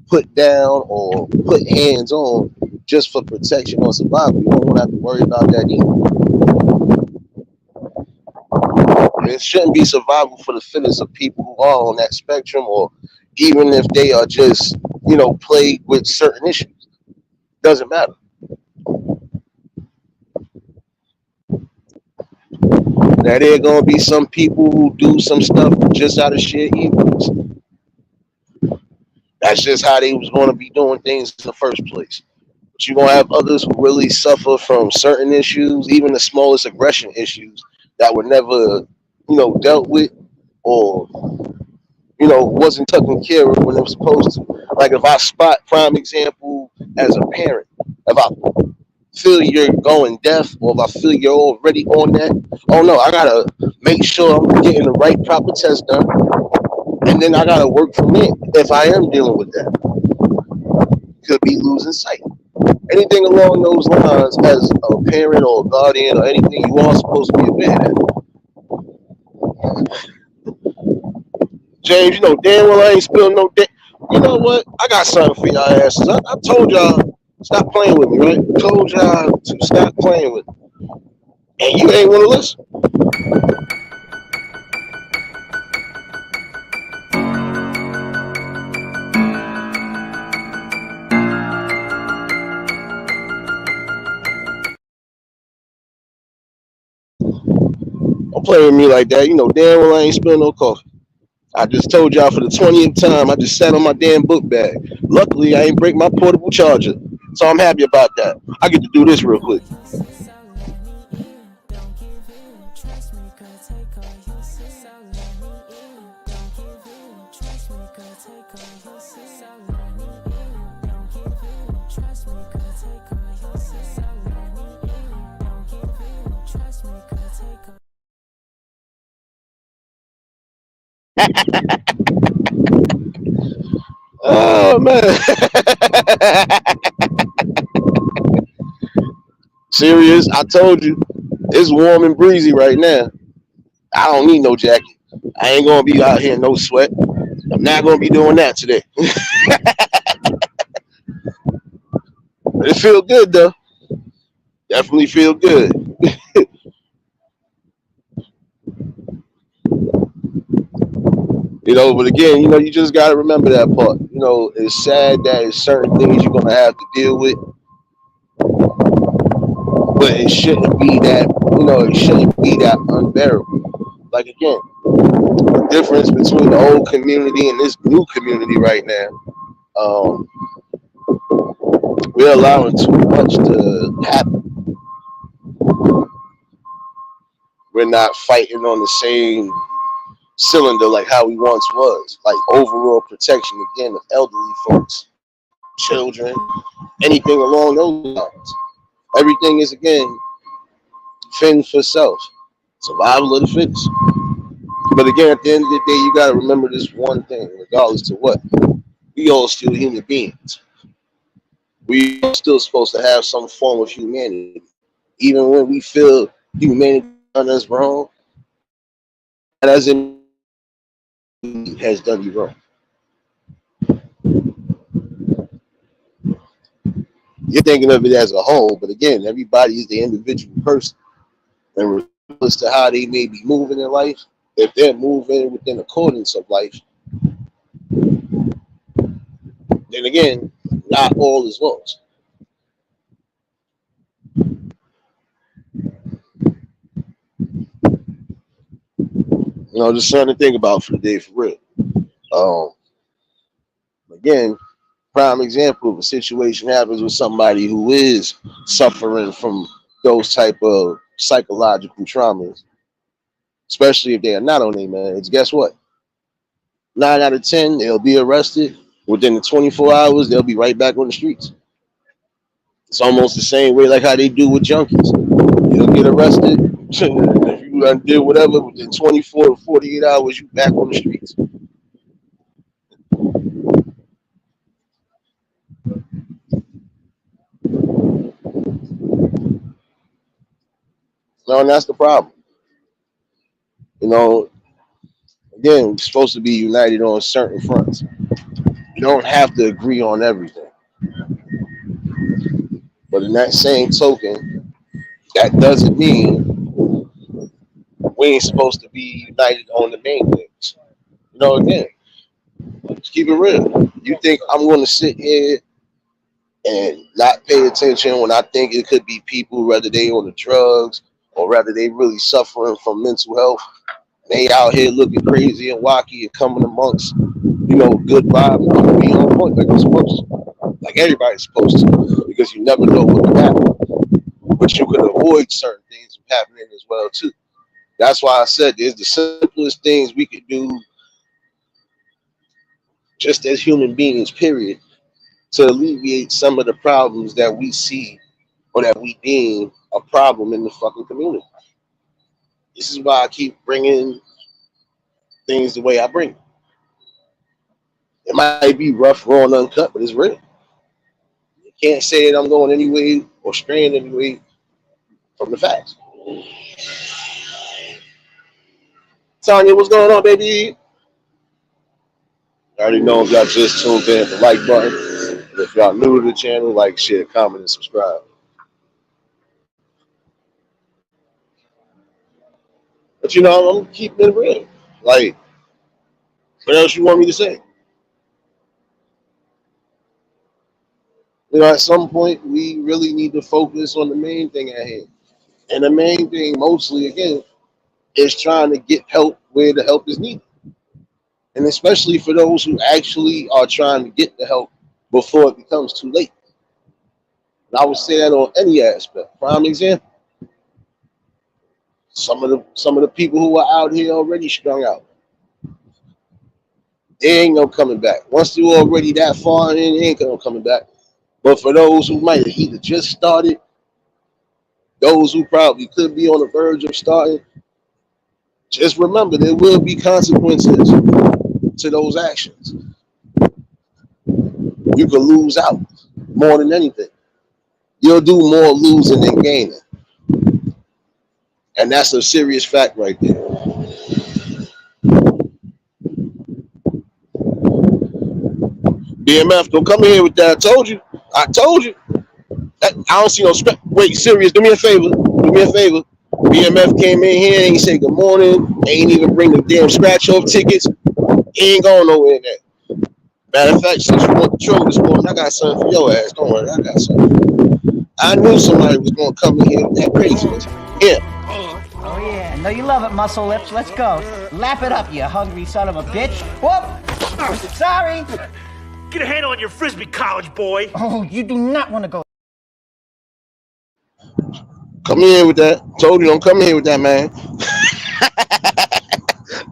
put down or put hands on just for protection or survival. You don't want to have to worry about that either. It shouldn't be survival for the fittest of people who are on that spectrum, or even if they are just plagued with certain issues. Doesn't matter. Now there are gonna be some people who do some stuff just out of sheer ignorance. That's just how they was gonna be doing things in the first place. But you're gonna have others who really suffer from certain issues, even the smallest aggression issues that were never, dealt with, or wasn't taken care of when it was supposed to. Like if I spot, prime example, as a parent, if I feel you're going deaf, or if I feel you're already on that, oh no, I gotta make sure I'm getting the right proper test done, and then I gotta work from it. If I am dealing with that, could be losing sight. Anything along those lines, as a parent or a guardian or anything, you are supposed to be aware of that. James, damn well I ain't spilling no dick. You know what? I got something for y'all asses. I told y'all stop playing with me, right? I told y'all to stop playing with me, and you ain't want to listen. Don't play with me like that. You know damn well I ain't spilling no coffee. I just told y'all for the 20th time, I just sat on my damn book bag. Luckily, I ain't break my portable charger, so I'm happy about that. I get to do this real quick. Oh man. Serious, I told you. It's warm and breezy right now. I don't need no jacket. I ain't gonna be out here in no sweat. I'm not gonna be doing that today. But it feel good though. Definitely feel good. But again, you just gotta remember that part. It's sad that it's certain things you're gonna have to deal with, but it shouldn't be that, it shouldn't be that unbearable. Like again, the difference between the old community and this new community right now, um, we're allowing too much to happen. We're not fighting on the same cylinder like how we once was. Like overall protection again of elderly folks, children, anything along those lines. Everything is again fend for self, survival of the fittest. But again, at the end of the day, you got to remember this one thing, regardless to what, we all still human beings. We are still supposed to have some form of humanity, even when we feel humanity done us wrong. That doesn't mean has done you wrong. You're thinking of it as a whole, but again, everybody is the individual person, and as to how they may be moving in life, if they're moving within accordance of life, then again, not all is lost. Just something to think about for the day for real. Um, Again, prime example of a situation happens with somebody who is suffering from those type of psychological traumas, especially if they are not on their meds. Guess what? 9 out of 10, they'll be arrested. Within the 24 hours, they'll be right back on the streets. It's almost the same way like how they do with junkies. You'll get arrested. If you did whatever, within 24 to 48 hours, you back on the streets. And that's the problem. Again, we're supposed to be united on certain fronts. You don't have to agree on everything. But in that same token, that doesn't mean we ain't supposed to be united on the main things. Again, let's keep it real. You think I'm going to sit here and not pay attention when I think it could be people, whether they on the drugs or whether they really suffering from mental health? They out here looking crazy and wacky and coming amongst, good vibes. I'm gonna be on point like I'm supposed to, like everybody's supposed to, because you never know what could happen. But you can avoid certain things from happening as well too. That's why I said there's the simplest things we could do, just as human beings, period, to alleviate some of the problems that we see or that we deem a problem in the fucking community. This is why I keep bringing things the way I bring it. It might be rough, raw, and uncut, but it's real. You can't say that I'm going any way or straying any way from the facts. Tanya, what's going on, baby? I already know if y'all just tuned in, hit the like button. And if y'all new to the channel, like, share, comment, and subscribe. But I'm keeping it real. Like, what else you want me to say? At some point, we really need to focus on the main thing at hand. And the main thing, mostly, again, is trying to get help where the help is needed. And especially for those who actually are trying to get the help before it becomes too late. And I would say that on any aspect. Prime example. Some of the people who are out here already strung out, they ain't no coming back. Once they're already that far in, they ain't no coming back. But for those who might have either just started, those who probably could be on the verge of starting, just remember there will be consequences to those actions. You can lose out more than anything. You'll do more losing than gaining. And that's a serious fact right there. BMF, don't come in here with that. I told you. I don't see no script. Wait, serious, do me a favor. BMF came in here, ain't say good morning, ain't even bring the damn scratch off tickets. He ain't going nowhere in that. Matter of fact, since you want the troll this morning, I got something for your ass. Don't worry, I got something. I knew somebody was going to come in here with that craziness. Yeah. Oh yeah, no you love it, muscle lips. Let's go. Lap it up, you hungry son of a bitch. Whoop! Sorry! Get a handle on your frisbee, college boy. Oh, you do not want to go. Come in with that. Told you, don't come in here with that, man.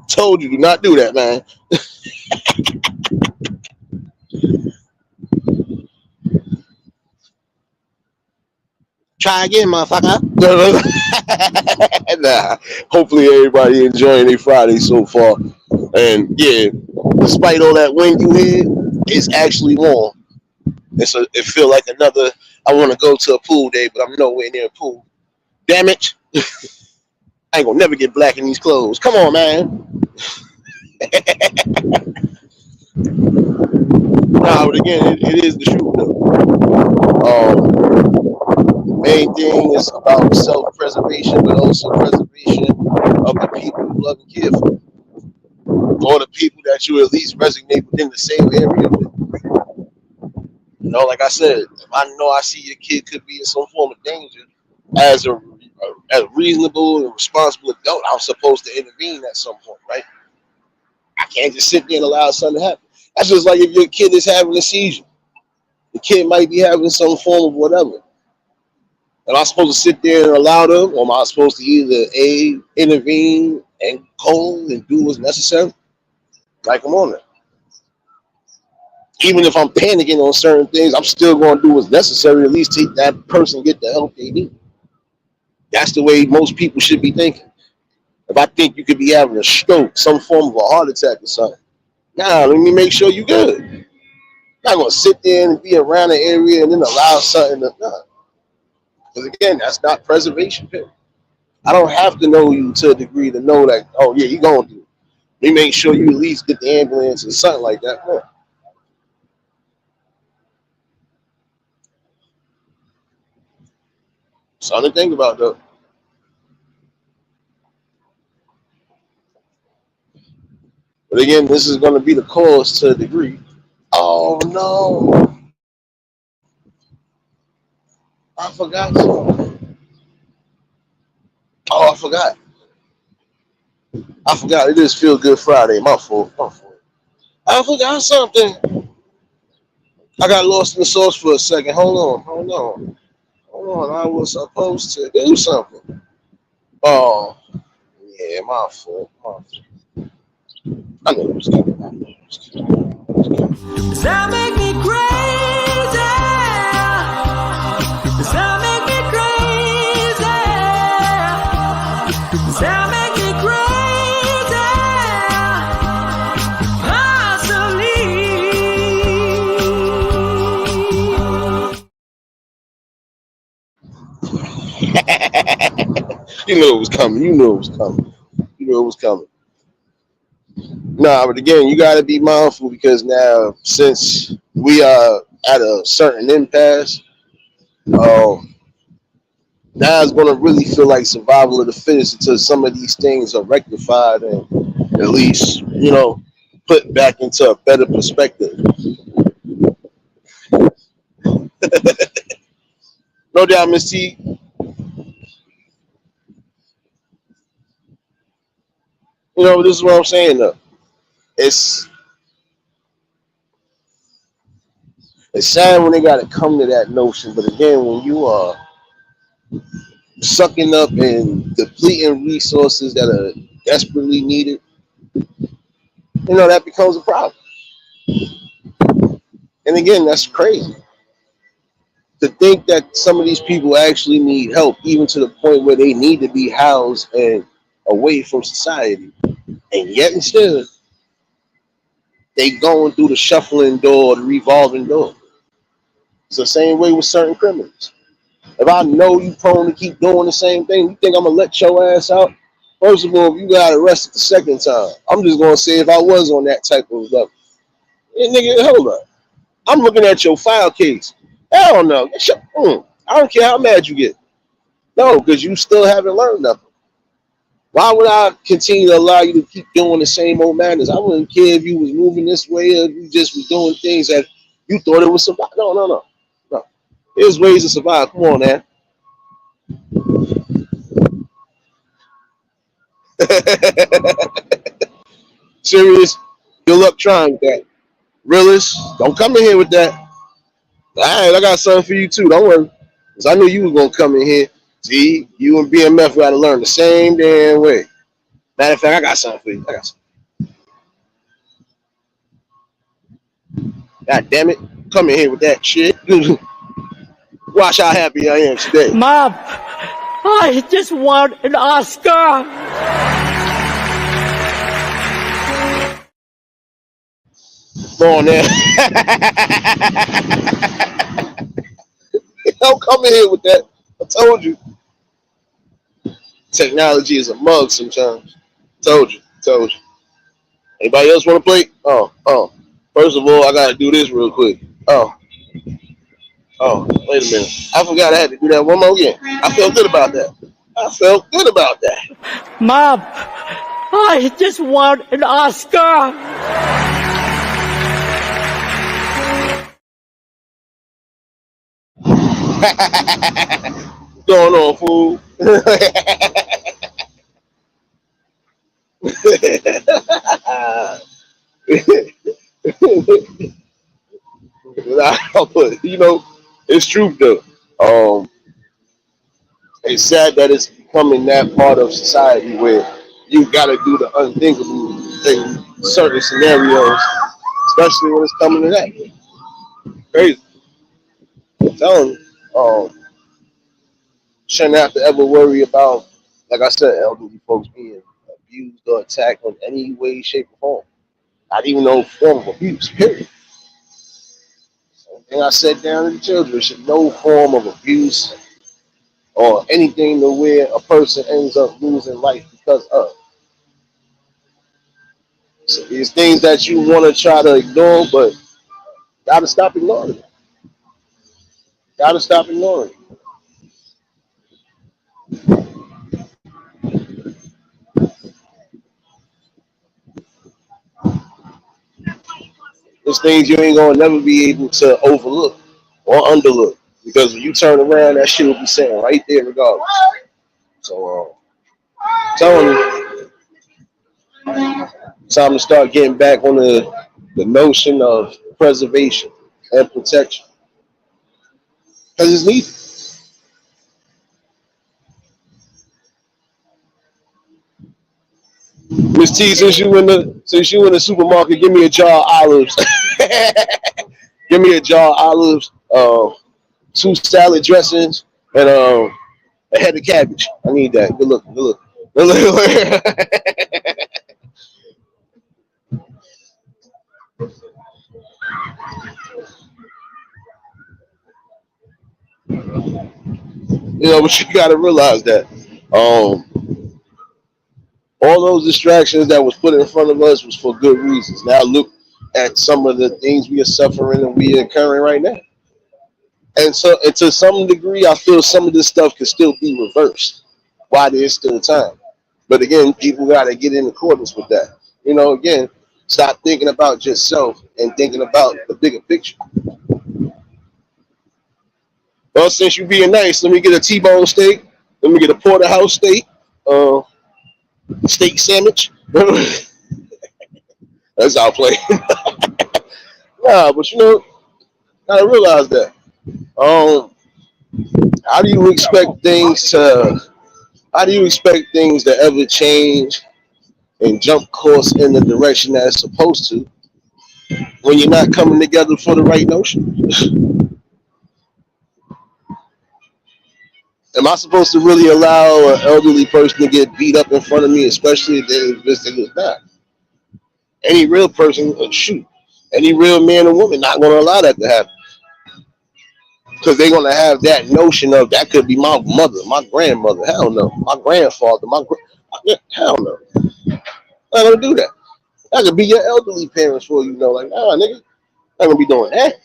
Told you, do not do that, man. Try again, motherfucker. Nah, hopefully everybody enjoying their Friday so far. And yeah, despite all that wind you hear, it's actually warm. It feel like another, I want to go to a pool day, but I'm nowhere near a pool. Damn it. I ain't gonna never get black in these clothes. Come on, man. Nah, but again, it is the truth though. main thing is about self-preservation, but also preservation of the people you love and care for, or the people that you at least resonate within the same area with. You know, like I said, if I know I see your kid could be in some form of danger, as a reasonable and responsible adult, I'm supposed to intervene at some point, right? I can't just sit there and allow something to happen. That's just like if your kid is having a seizure. The kid might be having some form of whatever. Am I supposed to sit there and allow them, or am I supposed to either intervene and hold and do what's necessary? Like, come on now. Even if I'm panicking on certain things, I'm still going to do what's necessary. At least take that person get the help they need. That's the way most people should be thinking. If I think you could be having a stroke, some form of a heart attack or something, nah, let me make sure you're good. I'm not going to sit there and be around the area and then allow something to, nah. Because again, that's not preservation. Period. I don't have to know you to a degree to know that, oh yeah, you're going to do it. Let me make sure you at least get the ambulance or something like that. Yeah. Something to think about though. But again, this is going to be the cause to a degree. Oh no, I forgot something. Oh, I forgot. I forgot. It is Feel Good Friday. My fault. My fault. I forgot something. I got lost in the sauce for a second. Hold on. I was supposed to do something. Oh, yeah, my fault. My fault. I know it was coming. I know it was coming. That make me crazy. That make me crazy. That make me crazy. You knew it was coming. You knew it was coming. You knew it was coming. Nah, but again, you got to be mindful because now, since we are at a certain impasse, now it's going to really feel like survival of the fittest until some of these things are rectified and at least, put back into a better perspective. No doubt, Miss T. This is what I'm saying though. It's it's sad when they got to come to that notion, but again, when you are sucking up and depleting resources that are desperately needed, that becomes a problem. And again, that's crazy to think that some of these people actually need help, even to the point where they need to be housed and away from society, and yet and still they going through the shuffling door, the revolving door. It's the same way with certain criminals. If I know you prone to keep doing the same thing, you think I'm gonna let your ass out? First of all, if you got arrested the second time, I'm just gonna say if I was on that type of level, hey, nigga, hold up. I'm looking at your file case. Hell no. I don't care how mad you get. No, because you still haven't learned nothing. Why would I continue to allow you to keep doing the same old madness? I wouldn't care if you was moving this way or you just was doing things that you thought it was survive. No. There's ways to survive. Come on, man. Serious. Good luck trying with that. Realist, don't come in here with that. All right, I got something for you too. Don't worry. Because I knew you was going to come in here. See, you and BMF got to learn the same damn way. Matter of fact, I got something for you. God damn it. Come in here with that shit. Watch how happy I am today. Mom, I just want an Oscar. Come on now. Don't come in here with that. I told you. Technology is a mug sometimes. Told you. Anybody else want to play? Oh. First of all, I got to do this real quick. Oh. Oh, wait a minute. I forgot I had to do that one more again. I felt good about that. I felt good about that. Mom, I just won an Oscar. What's going on, fool? But, it's true though. Um, it's sad that it's becoming that part of society where you got to do the unthinkable thing in certain scenarios, especially when it's coming to that. Crazy. I'm telling you, shouldn't have to ever worry about, like I said, elderly folks being abused or attacked in any way, shape, or form. Not even no form of abuse, period. And I said down to the children, should no form of abuse or anything to where a person ends up losing life because of. So these things that you want to try to ignore, but gotta stop ignoring it. Gotta stop ignoring it. There's things you ain't gonna never be able to overlook or underlook because when you turn around, that shit will be sitting right there regardless. So, telling you, time to start getting back on the notion of preservation and protection because it's needed. Miss T, since you in the supermarket, give me a jar of olives. Give me a jar of olives, 2 salad dressings, and a head of cabbage. I need that. Good look. Good look. Good look. But you got to realize that all those distractions that was put in front of us was for good reasons. Now look at some of the things we are suffering and we are occurring right now. And to some degree, I feel some of this stuff can still be reversed while there's still time. But again, people got to get in accordance with that. Again, stop thinking about just self and thinking about the bigger picture. Well, since you being nice, let me get a T-bone steak. Let me get a porterhouse steak, uh, steak sandwich. That's how I play. Nah, but gotta realize that. Um, how do you expect things to? How do you expect things to ever change and jump course in the direction that it's supposed to when you're not coming together for the right notion? Am I supposed to really allow an elderly person to get beat up in front of me, especially if they was not? Any real person, shoot, any real man or woman not going to allow that to happen because they're going to have that notion of that could be my mother, my grandmother, hell no, my grandfather, hell no, I'm not going to do that. That could be your elderly parents for like, nah, nigga, I'm not going to be doing that.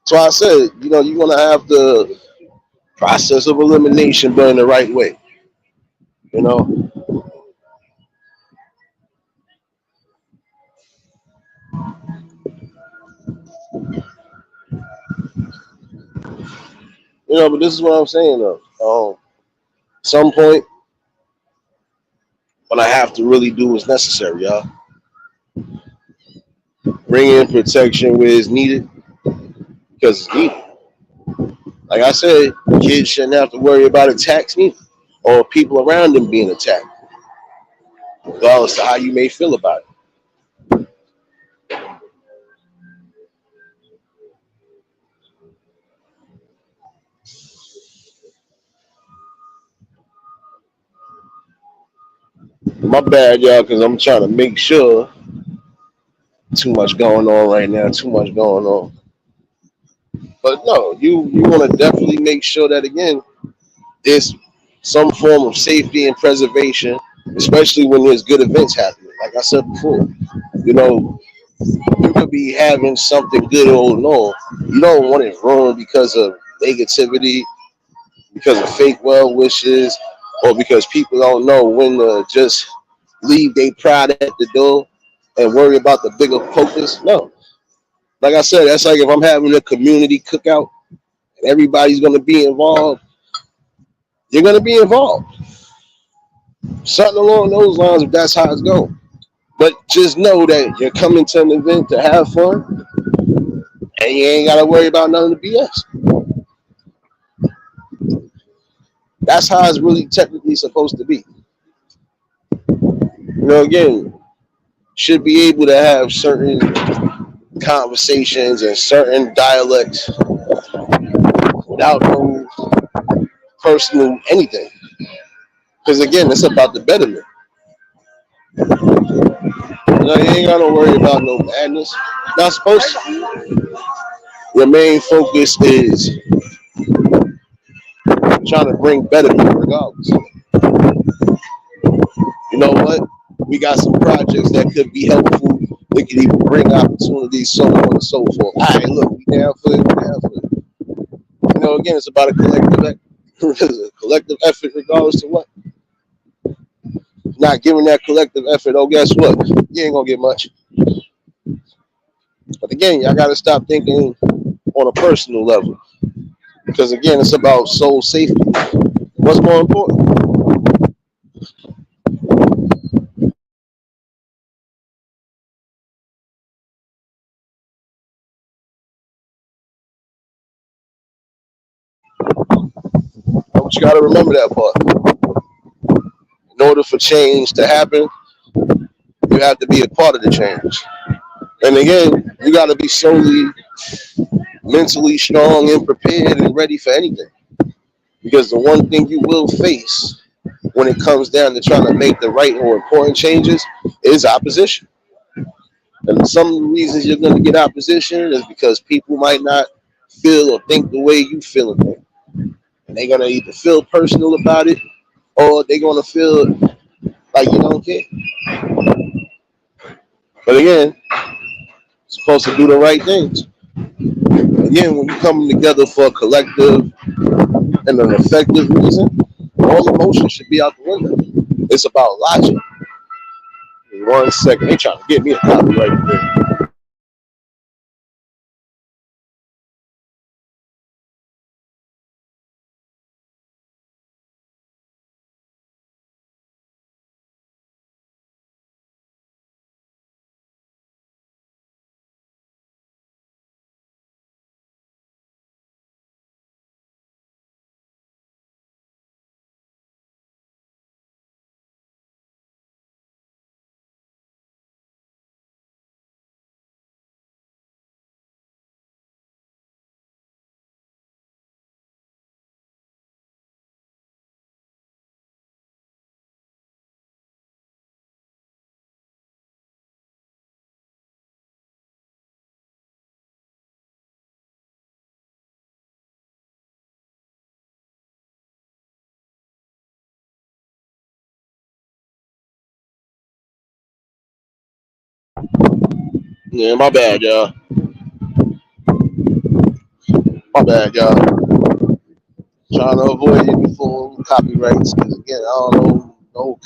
So I said, you're going to have the process of elimination done the right way, you know. But this is what I'm saying though. Some point when I have to really do what's necessary, y'all. Bring in protection where it's needed because it's needed. Like I said, kids shouldn't have to worry about attacks neither, or people around them being attacked, regardless of how you may feel about it. My bad, y'all, because I'm trying to make sure. Too much going on right now. Too much going on. But no, you want to definitely make sure that again, there's some form of safety and preservation, especially when there's good events happening. Like I said before, you know, You could be having something good all in all. You don't want it ruined because of negativity, because of fake well wishes, or because people don't know when to just leave their pride at the door and worry about the bigger focus. No. Like I said, that's like if I'm having a community cookout and everybody's going to be involved, you're going to be involved. Something along those lines, if that's how it's going. But just know that you're coming to an event to have fun and you ain't got to worry about none of the BS. That's how it's really technically supposed to be. Again, should be able to have certain conversations and certain dialects without no personal anything. Because again, it's about the betterment. You ain't got to worry about no madness. Not supposed to. Your main focus is trying to bring betterment regardless. You know what? We got some projects that could be helpful. We could even bring opportunities, so on and so forth. All right, look, we down for it, we down for it. Again, it's about a collective effort regardless of what. Not giving that collective effort, oh, guess what? You ain't gonna get much. But again, y'all gotta stop thinking on a personal level. Because again, it's about soul safety. What's more important? But you gotta remember that part. In order for change to happen, you have to be a part of the change. And again, you gotta be solely mentally strong and prepared and ready for anything. Because the one thing you will face when it comes down to trying to make the right or important changes is opposition. And some of the reasons you're going to get opposition is because people might not feel or think the way you feel it. And they're going to either feel personal about it or they're going to feel like you don't care. But again, you're supposed to do the right things. Again, when you come together for a collective and an effective reason, all emotion should be out the window. It's about logic. 1 second, they trying to get me a copyright there. Yeah, my bad, y'all. My bad, y'all. Trying to avoid any form of copyrights because again, I don't know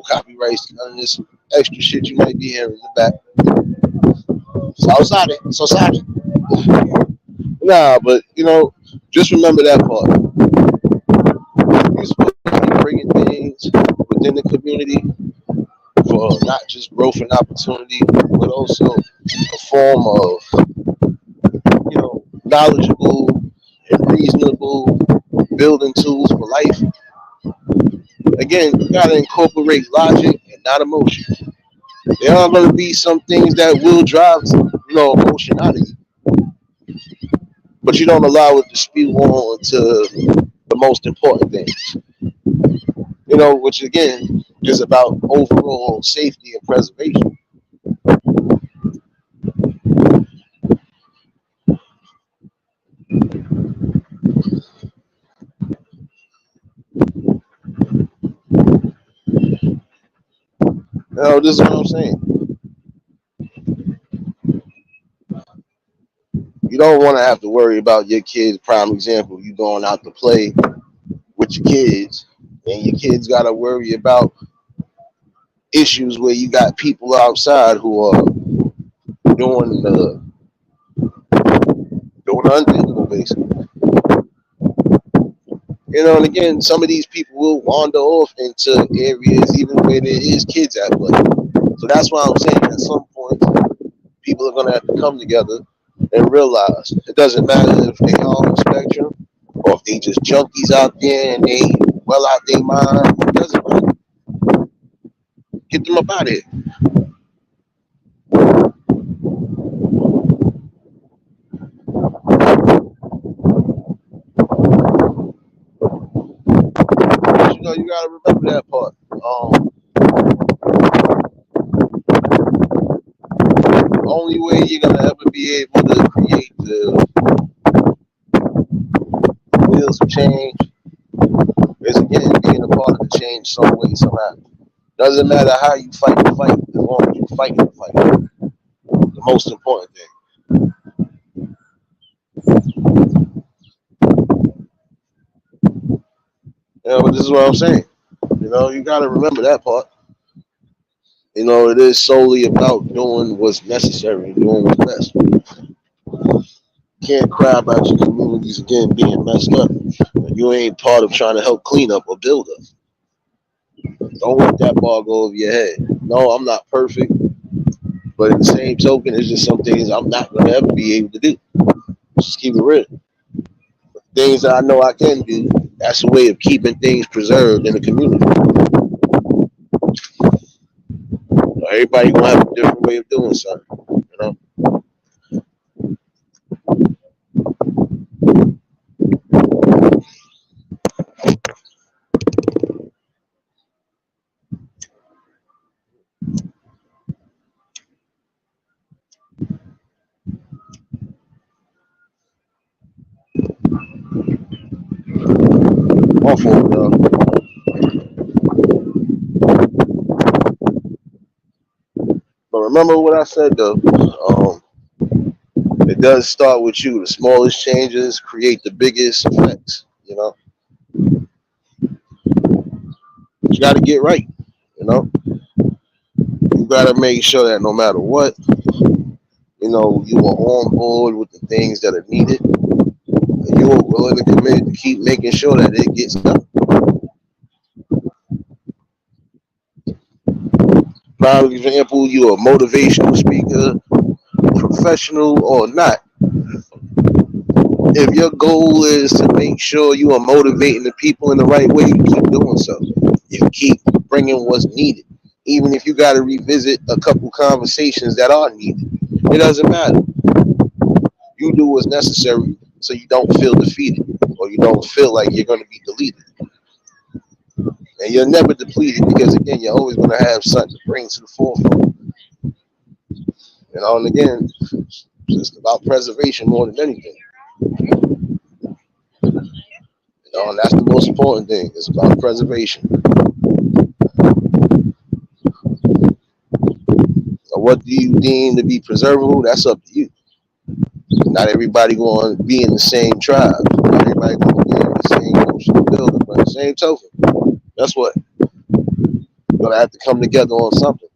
copyrights. None of this extra shit you might be hearing in the back. So sorry, so sorry. Nah, but just remember that part. You're supposed to be bringing things within the community for not just growth and opportunity, but also a form of knowledgeable and reasonable building tools for life. Again, you gotta incorporate logic and not emotion. There are going to be some things that will drive emotion out of you, but you don't allow it to spew on to the most important things. Which again is about overall safety and preservation. This is what I'm saying. You don't want to have to worry about your kids. Prime example, you going out to play with your kids, and your kids got to worry about issues where you got people outside who are doing the unthinkable, basically. And again, some of these people will wander off into areas even where there is kids at play. So that's why I'm saying at some point people are gonna have to come together and realize it doesn't matter if they are on the spectrum or if they just junkies out there and they well out their mind. It doesn't matter. Get them up out of here. You gotta remember that part. Only way you're gonna ever be able to create the wheels of change is again being a part of the change some way, somehow. Doesn't matter how you fight the fight, as long as you fight the fight. The most important thing. But this is what I'm saying. You gotta remember that part. It is solely about doing what's necessary, doing what's best. Can't cry about your communities again being messed up. You ain't part of trying to help clean up or build up. Don't let that ball go over your head. No, I'm not perfect, but at the same token, it's just some things I'm not gonna ever be able to do. Just keep it real. Things that I know I can do, that's a way of keeping things preserved in the community. Everybody gonna have a different way of doing something. My fault, y'all. But remember what I said though. It does start with you. The smallest changes create the biggest effects. You got to get right. You got to make sure that no matter what, you are on board with the things that are needed, and you are willing to commit to keep making sure that it gets done. For example, you're a motivational speaker, professional or not. If your goal is to make sure you are motivating the people in the right way, you keep doing so. You keep bringing what's needed. Even if you got to revisit a couple conversations that are needed, it doesn't matter. You do what's necessary so you don't feel defeated or you don't feel like you're going to be deleted. And you're never depleted because, again, you're always going to have something to bring to the forefront. And again, it's about preservation more than anything. And that's the most important thing. It's about preservation. Now, what do you deem to be preservable? That's up to you. Not everybody going to be in the same tribe. Not everybody going to be in the same emotional building. But the same token, that's what. You're going to have to come together on something.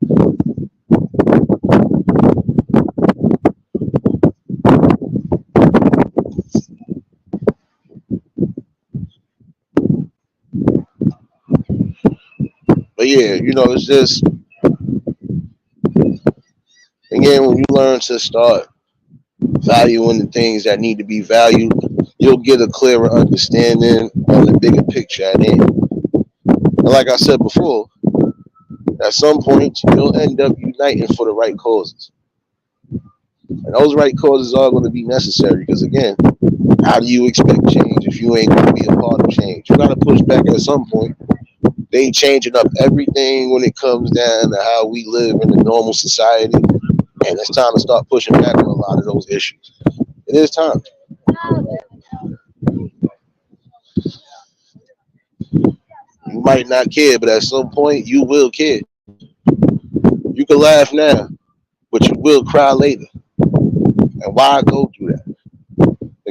But yeah, it's just, again, when you learn to start valuing the things that need to be valued, you'll get a clearer understanding on the bigger picture at hand. And like I said before, at some point, you'll end up uniting for the right causes. And those right causes are going to be necessary because, again, how do you expect change if you ain't going to be a part of change? You got to push back at some point. They changing up everything when it comes down to how we live in a normal society. And it's time to start pushing back on a lot of those issues. It is time. You might not care, but at some point you will care. You can laugh now, but you will cry later. And why go through that?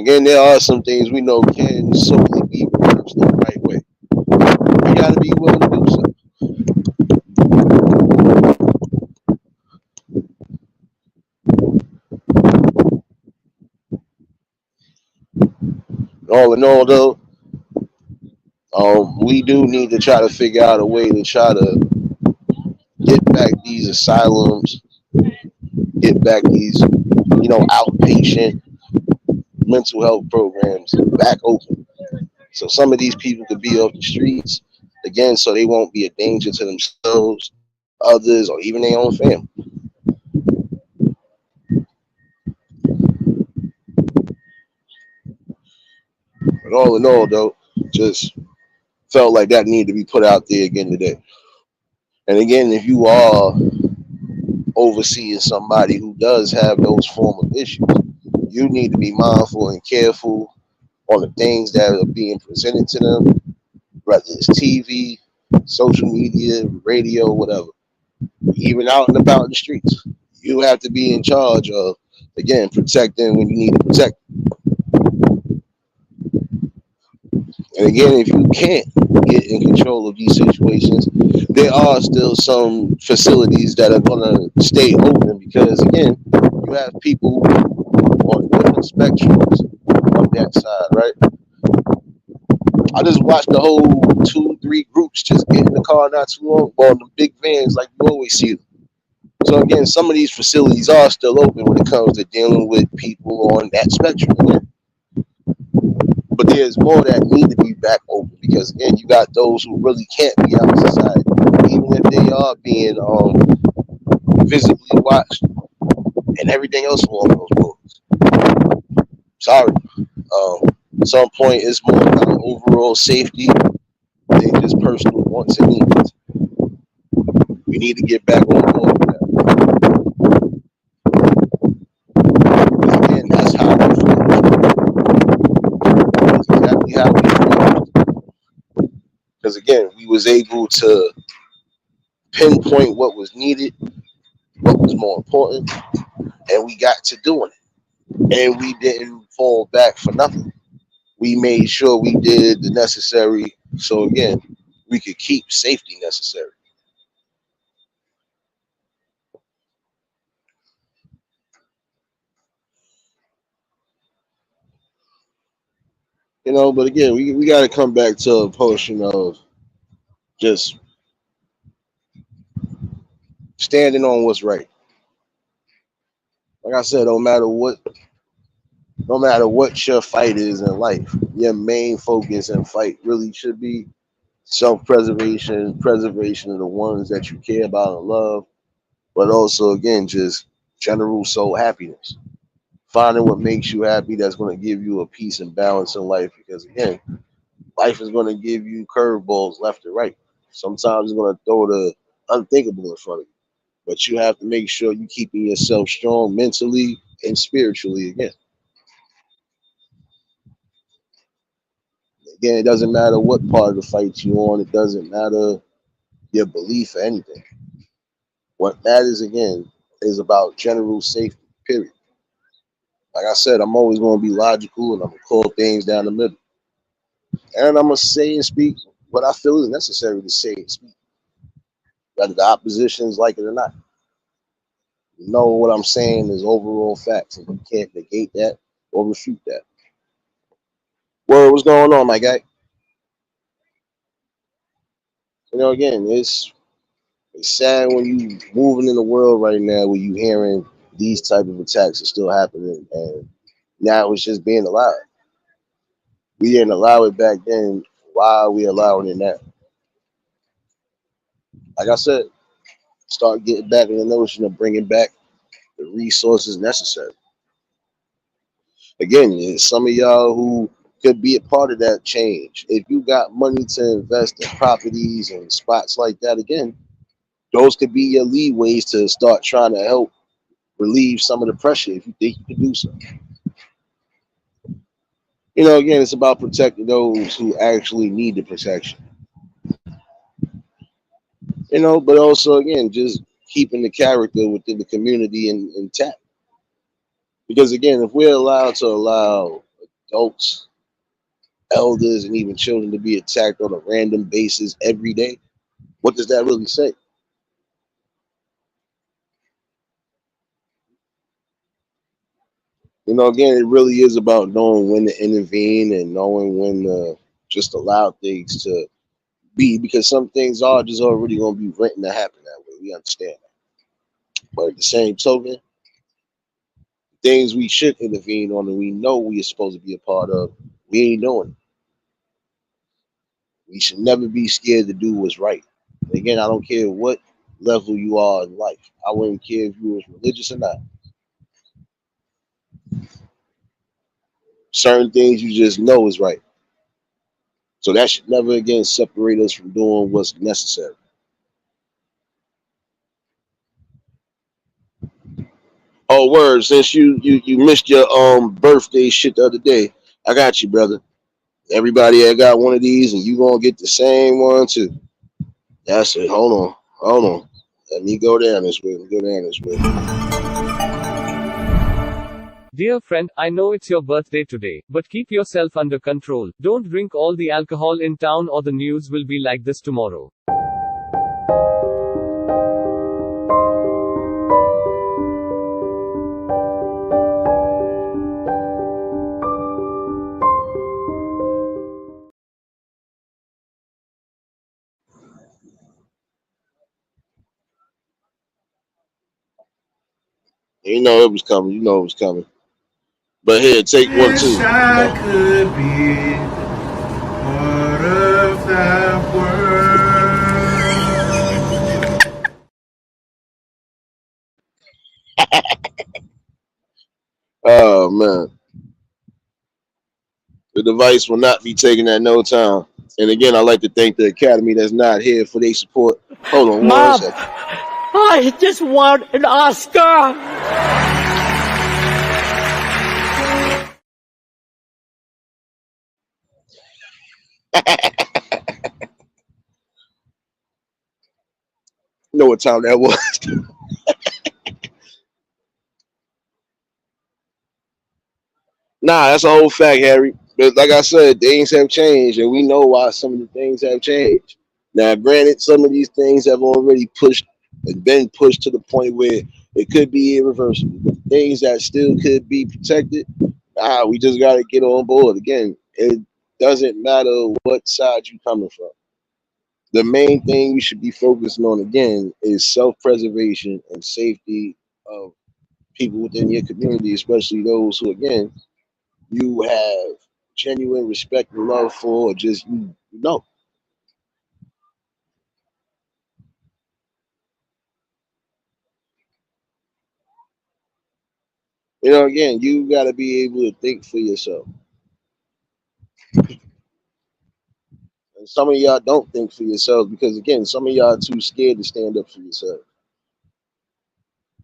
Again, there are some things we know can solely be reversed the right way. We got to be willing to do so. All in all, though, we do need to try to figure out a way to try to get back these asylums, get back these, outpatient mental health programs back open. So some of these people could be off the streets again, so they won't be a danger to themselves, others, or even their own family. But all in all, though, just felt like that needed to be put out there again today. And again, if you are overseeing somebody who does have those form of issues, you need to be mindful and careful on the things that are being presented to them, whether it's TV, social media, radio, whatever, even out and about in the streets. You have to be in charge of, again, protecting when you need to protect. And again, if you can't get in control of these situations, there are still some facilities that are going to stay open because, again, you have people on different spectrums of that side, right? I just watched the whole 2, 3 groups just get in the car not too long, well, the big vans like you always see them. So again, some of these facilities are still open when it comes to dealing with people on that spectrum. Again. But there's more that need to be back open because again, you got those who really can't be out in society, even if they are being visibly watched and everything else along those roads. Sorry. At some point, it's more about overall safety than just personal wants and needs. We need to get back on board with that. Because again, that's how we feel. That's exactly how we feel. Because again, we was able to pinpoint what was needed, what was more important, and we got to doing it. And we didn't fall back for nothing. We made sure we did the necessary so again we could keep safety necessary. But again, we got to come back to a portion of just standing on what's right. Like I said, no matter what your fight is in life, your main focus and fight really should be self-preservation, preservation of the ones that you care about and love, but also again just general soul happiness. Finding what makes you happy that's going to give you a peace and balance in life because again, life is going to give you curveballs left and right. Sometimes it's going to throw the unthinkable in front of you, but you have to make sure you're keeping yourself strong mentally and spiritually again. Again, it doesn't matter what part of the fight you're on. It doesn't matter your belief or anything. What matters again is about general safety. Period. Like I said, I'm always going to be logical and I'm gonna call things down the middle. And I'm gonna say and speak what I feel is necessary to say and speak, whether the oppositions like it or not. You know what I'm saying is overall facts, and you can't negate that or refute that. Well, what's going on, my guy? Again, it's sad when you moving in the world right now where you hearing these type of attacks are still happening, and now it's just being allowed. We didn't allow it back then. Why are we allowing it now? Like I said, start getting back in the notion of bringing back the resources necessary. Again, there's some of y'all who could be a part of that change. If you got money to invest in properties and spots like that, again, those could be your leeways to start trying to help relieve some of the pressure if you think you can do so. Again, it's about protecting those who actually need the protection. But also again, just keeping the character within the community intact. Because again, if we're allowed to allow adults, elders, and even children to be attacked on a random basis every day? What does that really say? Again, it really is about knowing when to intervene and knowing when to just allow things to be, because some things are just already going to be written to happen that way. We understand that. But at the same token, things we should intervene on and we know we are supposed to be a part of, we ain't doing it. We should never be scared to do what's right. And again, I don't care what level you are in life. I wouldn't care if you was religious or not. Certain things you just know is right. So that should never again separate us from doing what's necessary. Oh, word! Since you missed your birthday shit the other day, I got you, brother. Everybody had got one of these, and you gonna get the same one too. That's it. Hold on. Let me go down this way. Dear friend, I know it's your birthday today, but keep yourself under control. Don't drink all the alcohol in town or the news will be like this tomorrow. You know it was coming. You know it was coming. But here, take one too. Wish I could be part of that world. Oh man, the device will not be taken at no time. And again, I'd like to thank the Academy that's not here for their support. Hold on one Mom, second. I just want an Oscar. You know what time that was? Nah, that's a whole fact, Harry. But like I said, things have changed, and we know why some of the things have changed. Now, granted, some of these things have already pushed and been pushed to the point where it could be irreversible. But things that still could be protected, we just got to get on board. Again, it doesn't matter what side you're coming from. The main thing we should be focusing on, again, is self-preservation and safety of people within your community, especially those who, again, you have genuine respect and love for, or just you know. Again, you got to be able to think for yourself. And some of y'all don't think for yourselves because, again, some of y'all are too scared to stand up for yourself.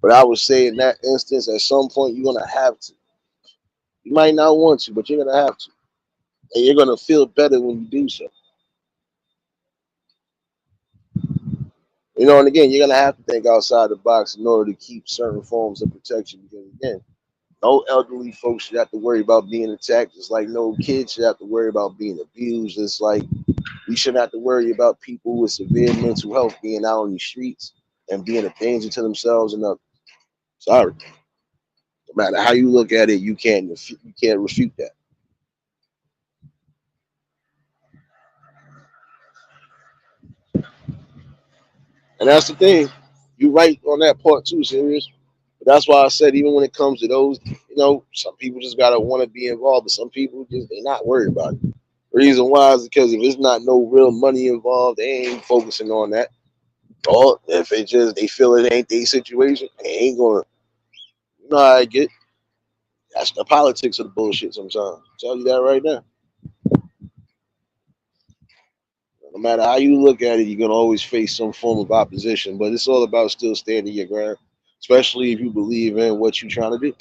But I would say in that instance, at some point, you're going to have to. You might not want to, but you're going to have to. And you're going to feel better when you do so. And again, you're going to have to think outside the box in order to keep certain forms of protection. Because, again, no elderly folks should have to worry about being attacked. Just like no kids should have to worry about being abused. It's like we shouldn't have to worry about people with severe mental health being out on the streets and being a danger to themselves and others. Sorry. No matter how you look at it, you can't refute that. And that's the thing. You're right on that part too, serious. But that's why I said even when it comes to those, some people just gotta want to be involved, but some people just they're not worried about it. Reason why is because if it's not no real money involved, they ain't focusing on that. Or if they feel it ain't their situation, they ain't gonna. You know how I get. That's the politics of the bullshit. Sometimes I'll tell you that right now. No matter how you look at it, you're gonna always face some form of opposition. But it's all about still standing your ground, especially if you believe in what you're trying to do.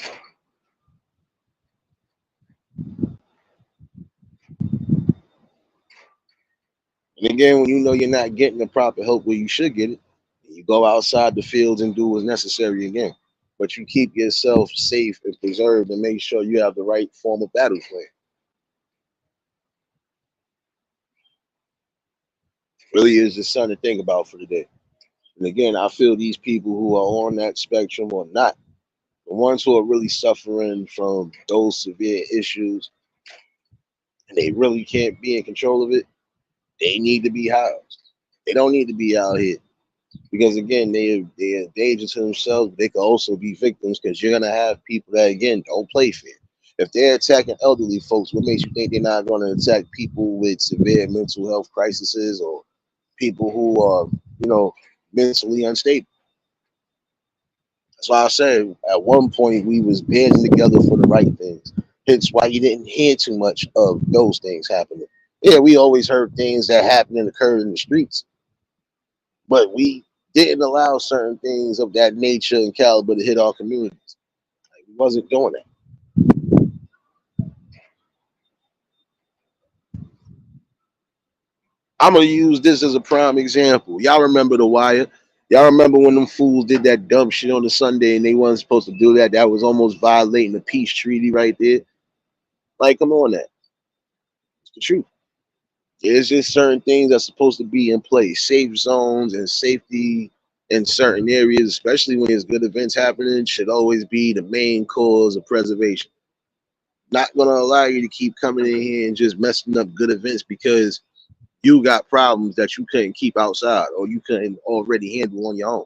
And again, when you know you're not getting the proper help where you should get it, you go outside the fields and do what's necessary again. But you keep yourself safe and preserved and make sure you have the right form of battle plan. Really is just something to think about for today. And again, I feel these people who are on that spectrum or not, the ones who are really suffering from those severe issues and they really can't be in control of it, they need to be housed. They don't need to be out here. Because again, they're a danger to themselves, but they could also be victims because you're gonna have people that again don't play fair. If they're attacking elderly folks, what makes you think they're not gonna attack people with severe mental health crises or people who are, you know, mentally unstable? That's why I said at one point we was banding together for the right things. Hence why you didn't hear too much of those things happening. Yeah, we always heard things that happened and occurred in the streets, but we didn't allow certain things of that nature and caliber to hit our communities. Like, we wasn't doing that. I'm gonna use this as a prime example. Y'all remember The Wire? Y'all remember when them fools did that dumb shit on the Sunday and they wasn't supposed to do that? That was almost violating the peace treaty right there. Like, come on, that it's the truth. There's just certain things that's supposed to be in place, safe zones and safety in certain areas, especially when there's good events happening, should always be the main cause of preservation. Not gonna allow you to keep coming in here and just messing up good events because you got problems that you couldn't keep outside or you couldn't already handle on your own.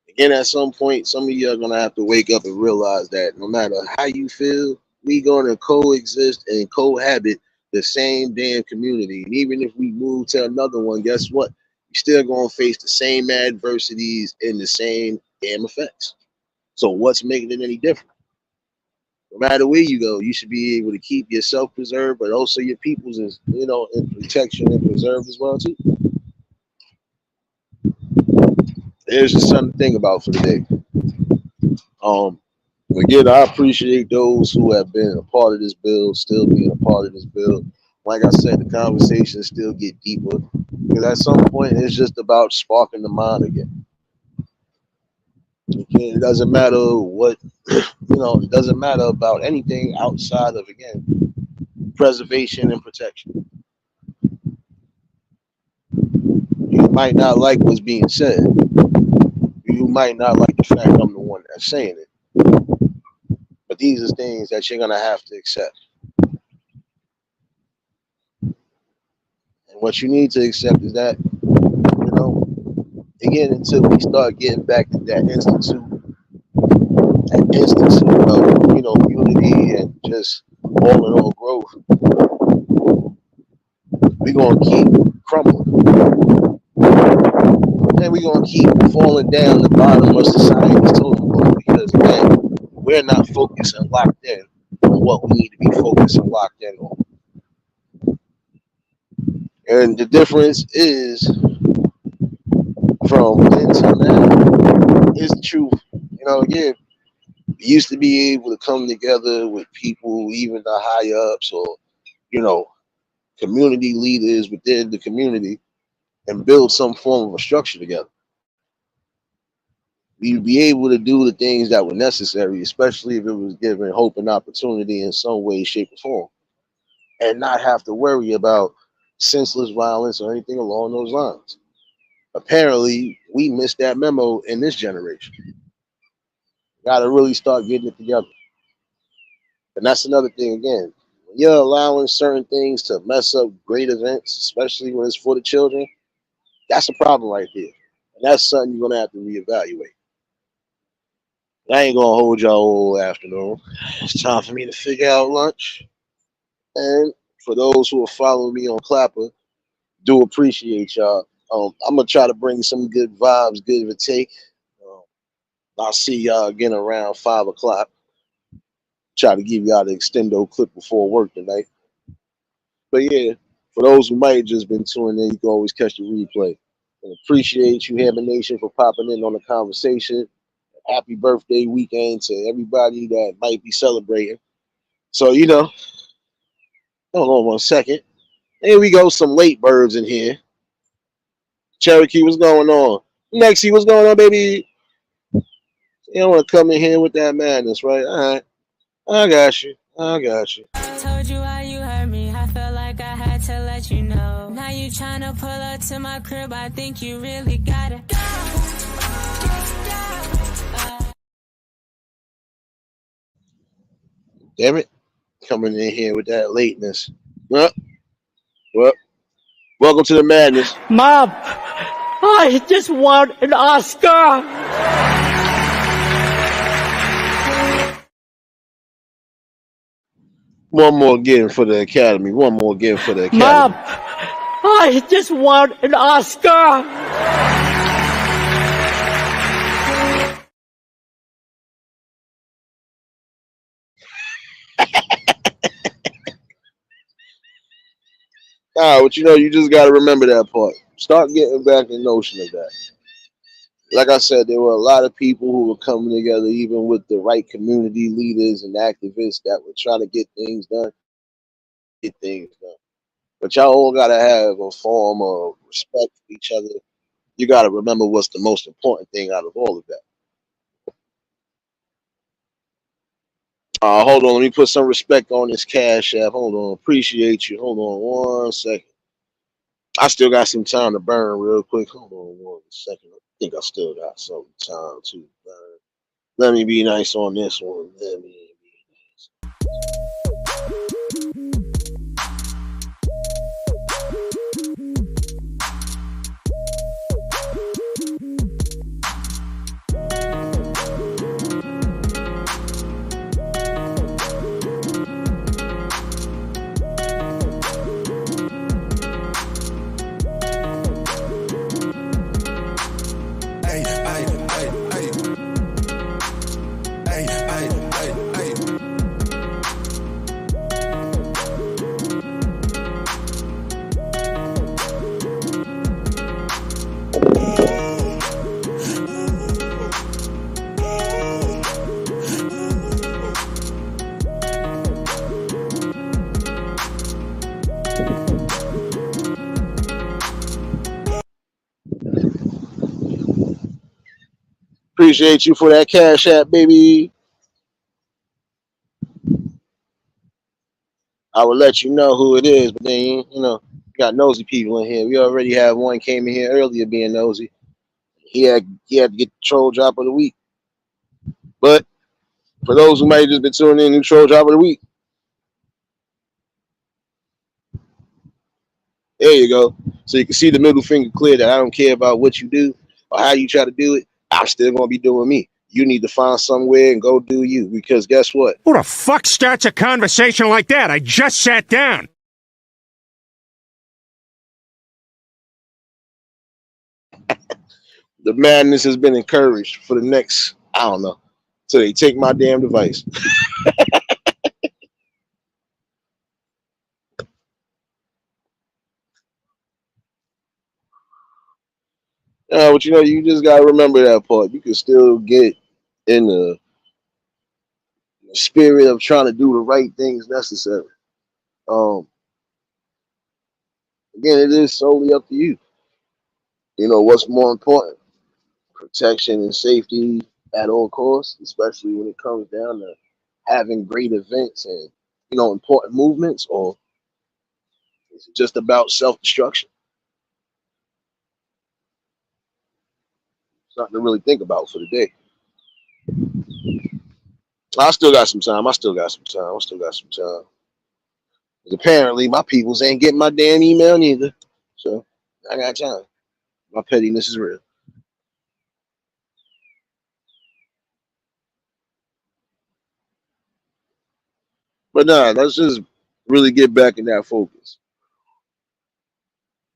Again, at some point, some of you are gonna have to wake up and realize that no matter how you feel, we gonna coexist and cohabit the same damn community. And even if we move to another one, guess what? You still gonna face the same adversities and the same damn effects. So what's making it any different? No matter where you go, you should be able to keep yourself preserved, but also your people's, in protection and preserved as well too. There's just something to think about for today. Um, Again, I appreciate those who have been a part of this build, still being a part of this build. Like I said, the conversations still get deeper because at some point it's just about sparking the mind again. Again, it doesn't matter what it doesn't matter about anything outside of again preservation and protection. You might not like what's being said. You might not like the fact I'm the one that's saying it. But these are things that you're gonna have to accept. And what you need to accept is that, again, until we start getting back to that institute of, unity and just all in all growth, we're gonna keep crumbling. And we're gonna keep falling down the bottom of society's totem pole because man, we're not focused and locked in on what we need to be focused and locked in on. And the difference is from then till now is the truth. Again, we used to be able to come together with people, even the high ups or, you know, community leaders within the community and build some form of a structure together. We'd be able to do the things that were necessary, especially if it was given hope and opportunity in some way, shape, or form, and not have to worry about senseless violence or anything along those lines. Apparently, we missed that memo in this generation. Got to really start getting it together. And that's another thing again. When you're allowing certain things to mess up great events, especially when it's for the children, that's a problem right there. And that's something you're gonna have to reevaluate. I ain't gonna hold y'all all afternoon. It's time for me to figure out lunch. And for those who are following me on Clapper, do appreciate y'all. I'm gonna try to bring some good vibes, give or take. Um, I'll see y'all again around 5 o'clock. Try to give y'all the extendo clip before work tonight. But yeah, for those who might have just been tuning in, you can always catch the replay. And appreciate you, Hammer Nation, for popping in on the conversation. Happy birthday weekend to everybody that might be celebrating. So, hold on 1 second. Here we go, some late birds in here. Cherokee, what's going on? Nexie, what's going on, baby? You don't want to come in here with that madness, right? All right. I got you. let you know. Now you tryna pull up to my crib, I think you really gotta go. Damn it. Coming in here with that lateness. Well, well, welcome to the madness. Mom, I just won an Oscar. One more again for the Academy. One more again for the Academy. Mom, I just won an Oscar. But you just got to remember that part. Start getting back the notion of that. Like I said, there were a lot of people who were coming together, even with the right community leaders and activists that were trying to get things done. But y'all all got to have a form of respect for each other. You got to remember what's the most important thing out of all of that. Hold on, let me put some respect on this Cash App. Hold on, appreciate you. Hold on 1 second. I still got some time to burn real quick. Hold on 1 second. I think I still got some time to burn. Let me be nice on this one. Let me be nice. Appreciate you for that Cash App, baby. I will let you know who it is, but then you got nosy people in here. We already have one came in here earlier being nosy. He had to get the troll drop of the week. But for those who might have just been tuning in, new troll drop of the week. There you go. So you can see the middle finger clear that I don't care about what you do or how you try to do it. I'm still gonna be doing me. You need to find somewhere and go do you, because guess what? Who the fuck starts a conversation like that? I just sat down. The madness has been encouraged for the next, I don't know, till they take my damn device. But you just gotta remember that part. You can still get in the spirit of trying to do the right things necessary. Again, it is solely up to you. What's more important? Protection and safety at all costs, especially when it comes down to having great events and important movements, or is it just about self-destruction? Something to really think about for the day. I still got some time. Because apparently my peoples ain't getting my damn email neither. So I got time. My pettiness is real. But let's just really get back in that focus.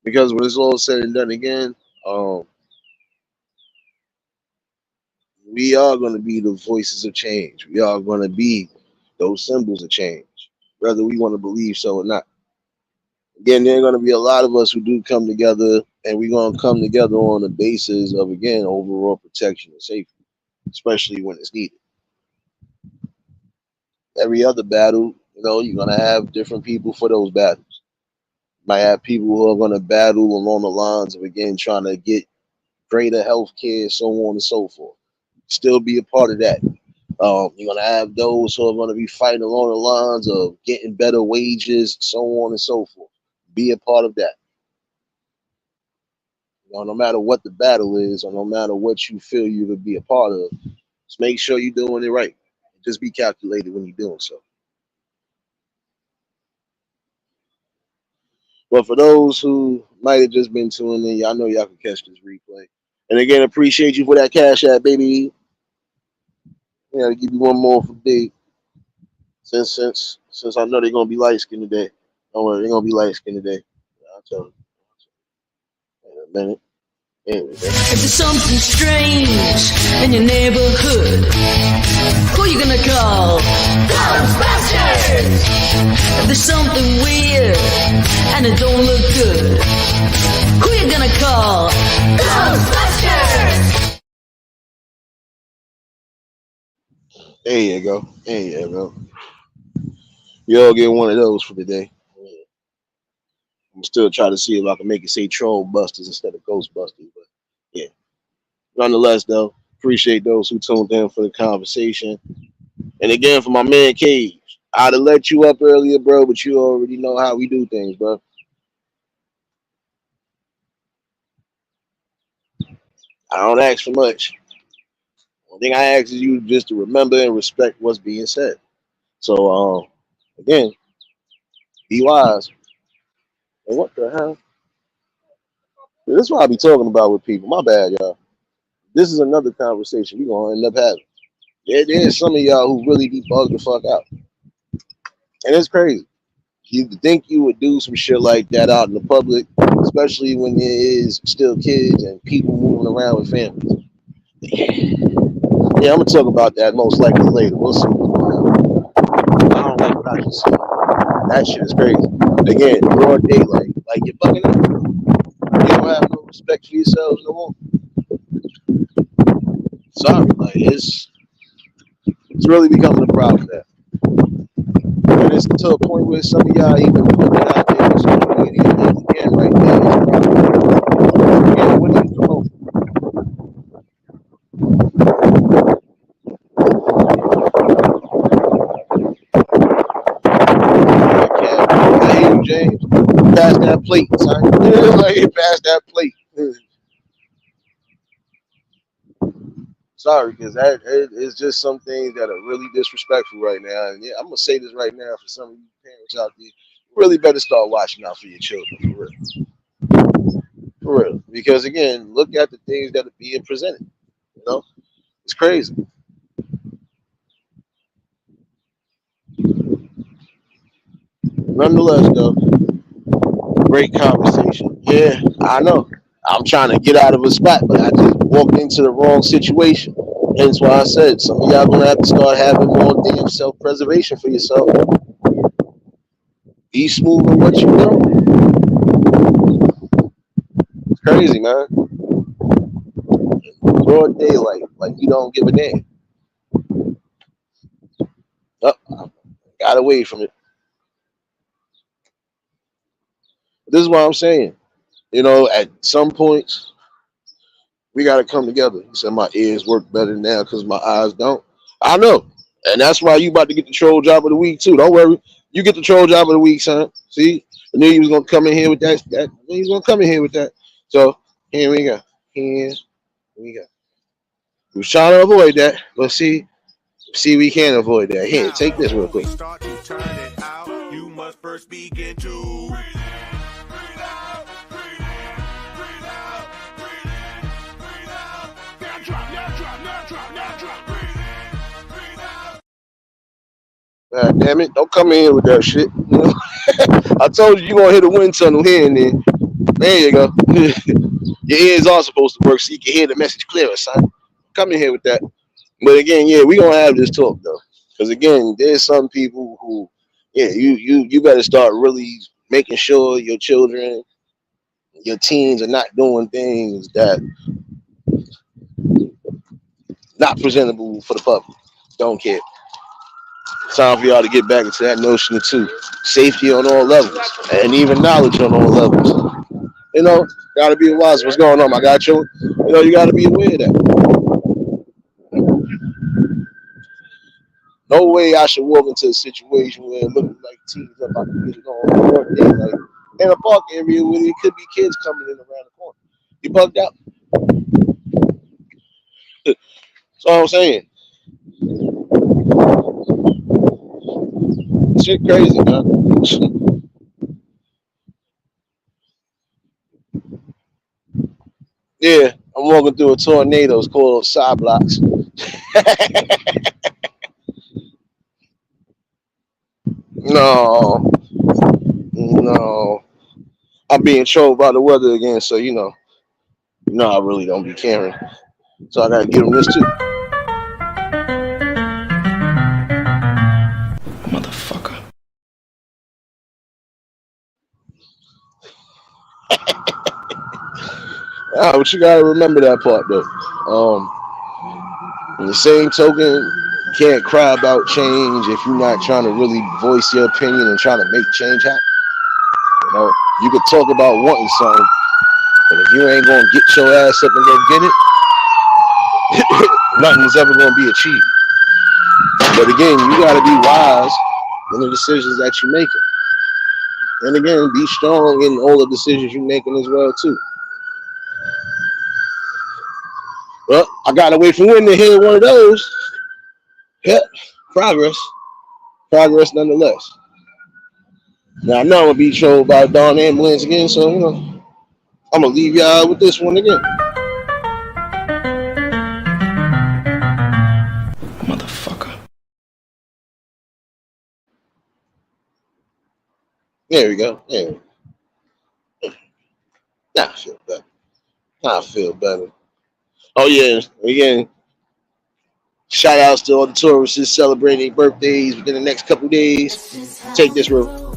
Because when it's all said and done again, we are going to be the voices of change. We are going to be those symbols of change, whether we want to believe so or not. Again, there are going to be a lot of us who do come together, and we're going to come together on the basis of, again, overall protection and safety, especially when it's needed. Every other battle, you're going to have different people for those battles. You might have people who are going to battle along the lines of, again, trying to get greater health care, so on and so forth. Still be a part of that. You're going to have those who are going to be fighting along the lines of getting better wages, so on and so forth. Be a part of that. No matter what the battle is, or no matter what you feel you could be a part of, just make sure you're doing it right. Just be calculated when you're doing so. But for those who might have just been tuning in, y'all know y'all can catch this replay. And again, appreciate you for that cash app, baby. To give you one more for big. Since I know they're gonna be light skinned today. Don't worry, they're gonna be light skinned today. I'll tell you. In a minute. Anyway, if there's something strange in your neighborhood, who you gonna call? Ghostbusters! If there's something weird and it don't look good, who you gonna call? Ghostbusters! there you go. There you go. You all get one of those for today. I'm still trying to see if I can make it say Troll Busters instead of Ghostbusters. But yeah. Nonetheless, though, appreciate those who tuned in for the conversation. And again, for my man Cage, I'd have let you up earlier, bro, but you already know how we do things, bro. I don't ask for much. One thing I ask is you just to remember and respect what's being said. So, again, be wise. And what the hell? This is what I be talking about with people. My bad, y'all. This is another conversation we're going to end up having. There's some of y'all who really be bugged the fuck out. And it's crazy. You think you would do some shit like that out in the public, especially when there is still kids and people moving around with families. Yeah, I'm gonna talk about that most likely later. We'll see what's going on. I don't like what I just said. That shit is crazy. Again, broad daylight. Like you're bugging out. You don't have no respect for yourselves no more. Sorry, like it's really becoming a problem there. And it's to a point where some of y'all even putting it out there on social media and again right there. Again, what do you promote? I hear you, James. Pass that plate, son. Like pass that plate. Sorry, because that is just some things that are really disrespectful right now. And yeah, I'm gonna say this right now for some of you parents out there, you really better start watching out for your children, for real. For real. Because again, look at the things that are being presented. It's crazy. Nonetheless, though, great conversation. Yeah, I know. I'm trying to get out of a spot, but I just walked into the wrong situation. Hence why I said some of y'all gonna have to start having more damn self-preservation for yourself. Be smooth in what you do. It's crazy, man. Broad daylight, like you don't give a damn. Oh, got away from it. This is what I'm saying. At some points, we got to come together. He said my ears work better now because my eyes don't. I know. And that's why you about to get the troll job of the week, too. Don't worry. You get the troll job of the week, son. See? I knew you was going to come in here with that. I knew you was going to come in here with that. So, here we go. Here we go. We was trying to avoid that. But see, we can't avoid that. Here, take this real quick. You must first begin to God damn it. Don't come in here with that shit. I told you you're going to hit a wind tunnel here and there. There you go. Your ears are supposed to work so you can hear the message clearer, son. Come in here with that. But again, yeah, we're going to have this talk, though. Because, again, there's some people who, yeah, you better start really making sure your children, your teens are not doing things that not presentable for the public. Don't care. It's time for y'all to get back into that notion of too. Safety on all levels and even knowledge on all levels. Gotta be wise. What's going on? I got you. You gotta be aware of that. No way I should walk into a situation where it looks like teams up. I can get it on one day. Like, in a park area where there could be kids coming in around the corner. You bugged out. That's all I'm saying. Shit crazy, man. Yeah, I'm walking through a tornado. It's called side blocks. No, no. I'm being trolled by the weather again, so I really don't be caring. So I gotta give them this too. Motherfucker. But you gotta remember that part though. In the same token, you can't cry about change if you're not trying to really voice your opinion and trying to make change happen. You could talk about wanting something, but if you ain't gonna get your ass up and go get it, nothing is ever gonna be achieved. But again, you gotta be wise in the decisions that you're making. And again, be strong in all the decisions you're making as well too. Well, I gotta wait for when to hear one of those. Yep, progress nonetheless. Now I know I'm gonna be trolled by Dawn Ambulance again, so I'm gonna leave y'all with this one again. Motherfucker. There we go. Yeah. Now I feel better. Oh yeah, again, shout outs to all the tourists celebrating birthdays within the next couple days. Take this road.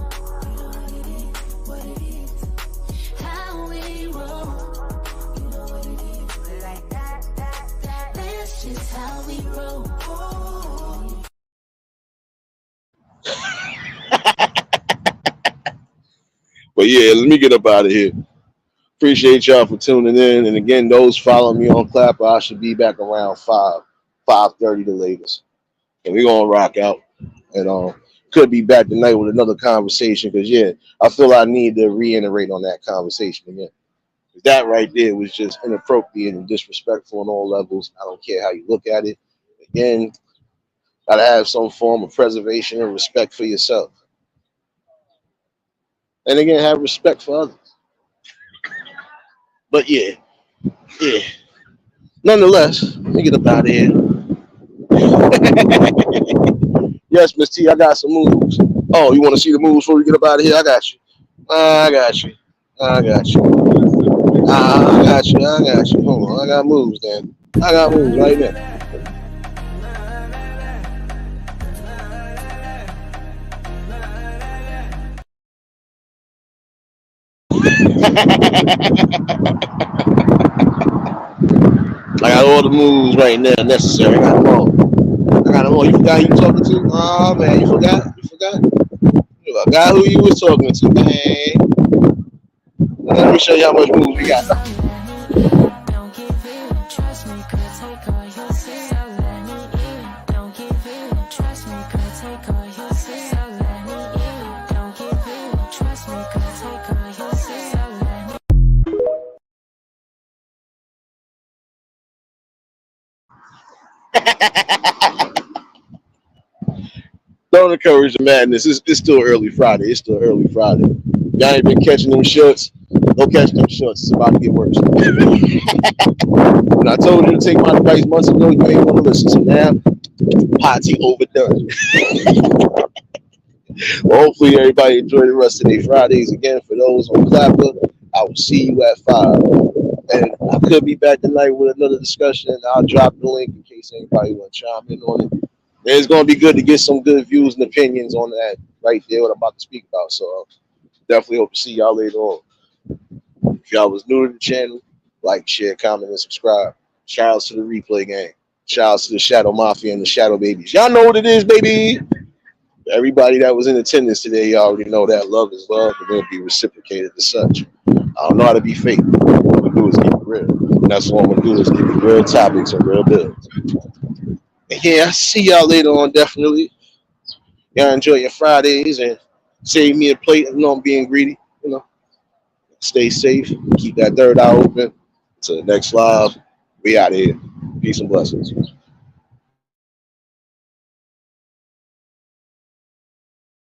But yeah, let me get up out of here. Appreciate y'all for tuning in. And again, those following me on Clapper, I should be back around 5:30 the latest. And we're gonna rock out. And could be back tonight with another conversation because I feel I need to reiterate on that conversation again. That right there was just inappropriate and disrespectful on all levels. I don't care how you look at it. Again, gotta have some form of preservation and respect for yourself. And again, have respect for others. But yeah. Nonetheless, let me get up out of here. Yes, Miss T, I got some moves. Oh, you want to see the moves before we get up out of here? I got you. I got you. I got you. I got you. I got you. Hold on. I got moves then. I got moves right there. I got all the moves right now necessary. I got them all. You forgot who you talking to? Oh man, you forgot? You forgot who you was talking to, man. Let me show you how much moves we got. Don't encourage the madness. It's still early Friday. Y'all ain't been catching them shorts. Don't catch them shorts. It's about to get worse. When I told you to take my advice months ago, you ain't want to listen. So now, party overdone. Well, hopefully everybody enjoy the rest of their Fridays. Again, for those on Clapper, I will see you at 5. And I could be back tonight with another discussion. I'll drop the link in case anybody want to chime in on it. And it's going to be good to get some good views and opinions on that right there, what I'm about to speak about. So definitely hope to see y'all later on. If y'all was new to the channel, like, share, comment, and subscribe. Shout outs to the replay gang. Shout outs to the Shadow Mafia and the Shadow Babies. Y'all know what it is, baby. Everybody that was in attendance today, y'all already know that love is love and will be reciprocated as such. I don't know how to be fake. What I'm going to do is keep it real. And that's what I'm going to do is give you real topics and real builds. And yeah, I see y'all later on, definitely. Y'all enjoy your Fridays and save me a plate. I know I'm being greedy. you know, stay safe. Keep that third eye open. Until the next live, we out of here. Peace and blessings.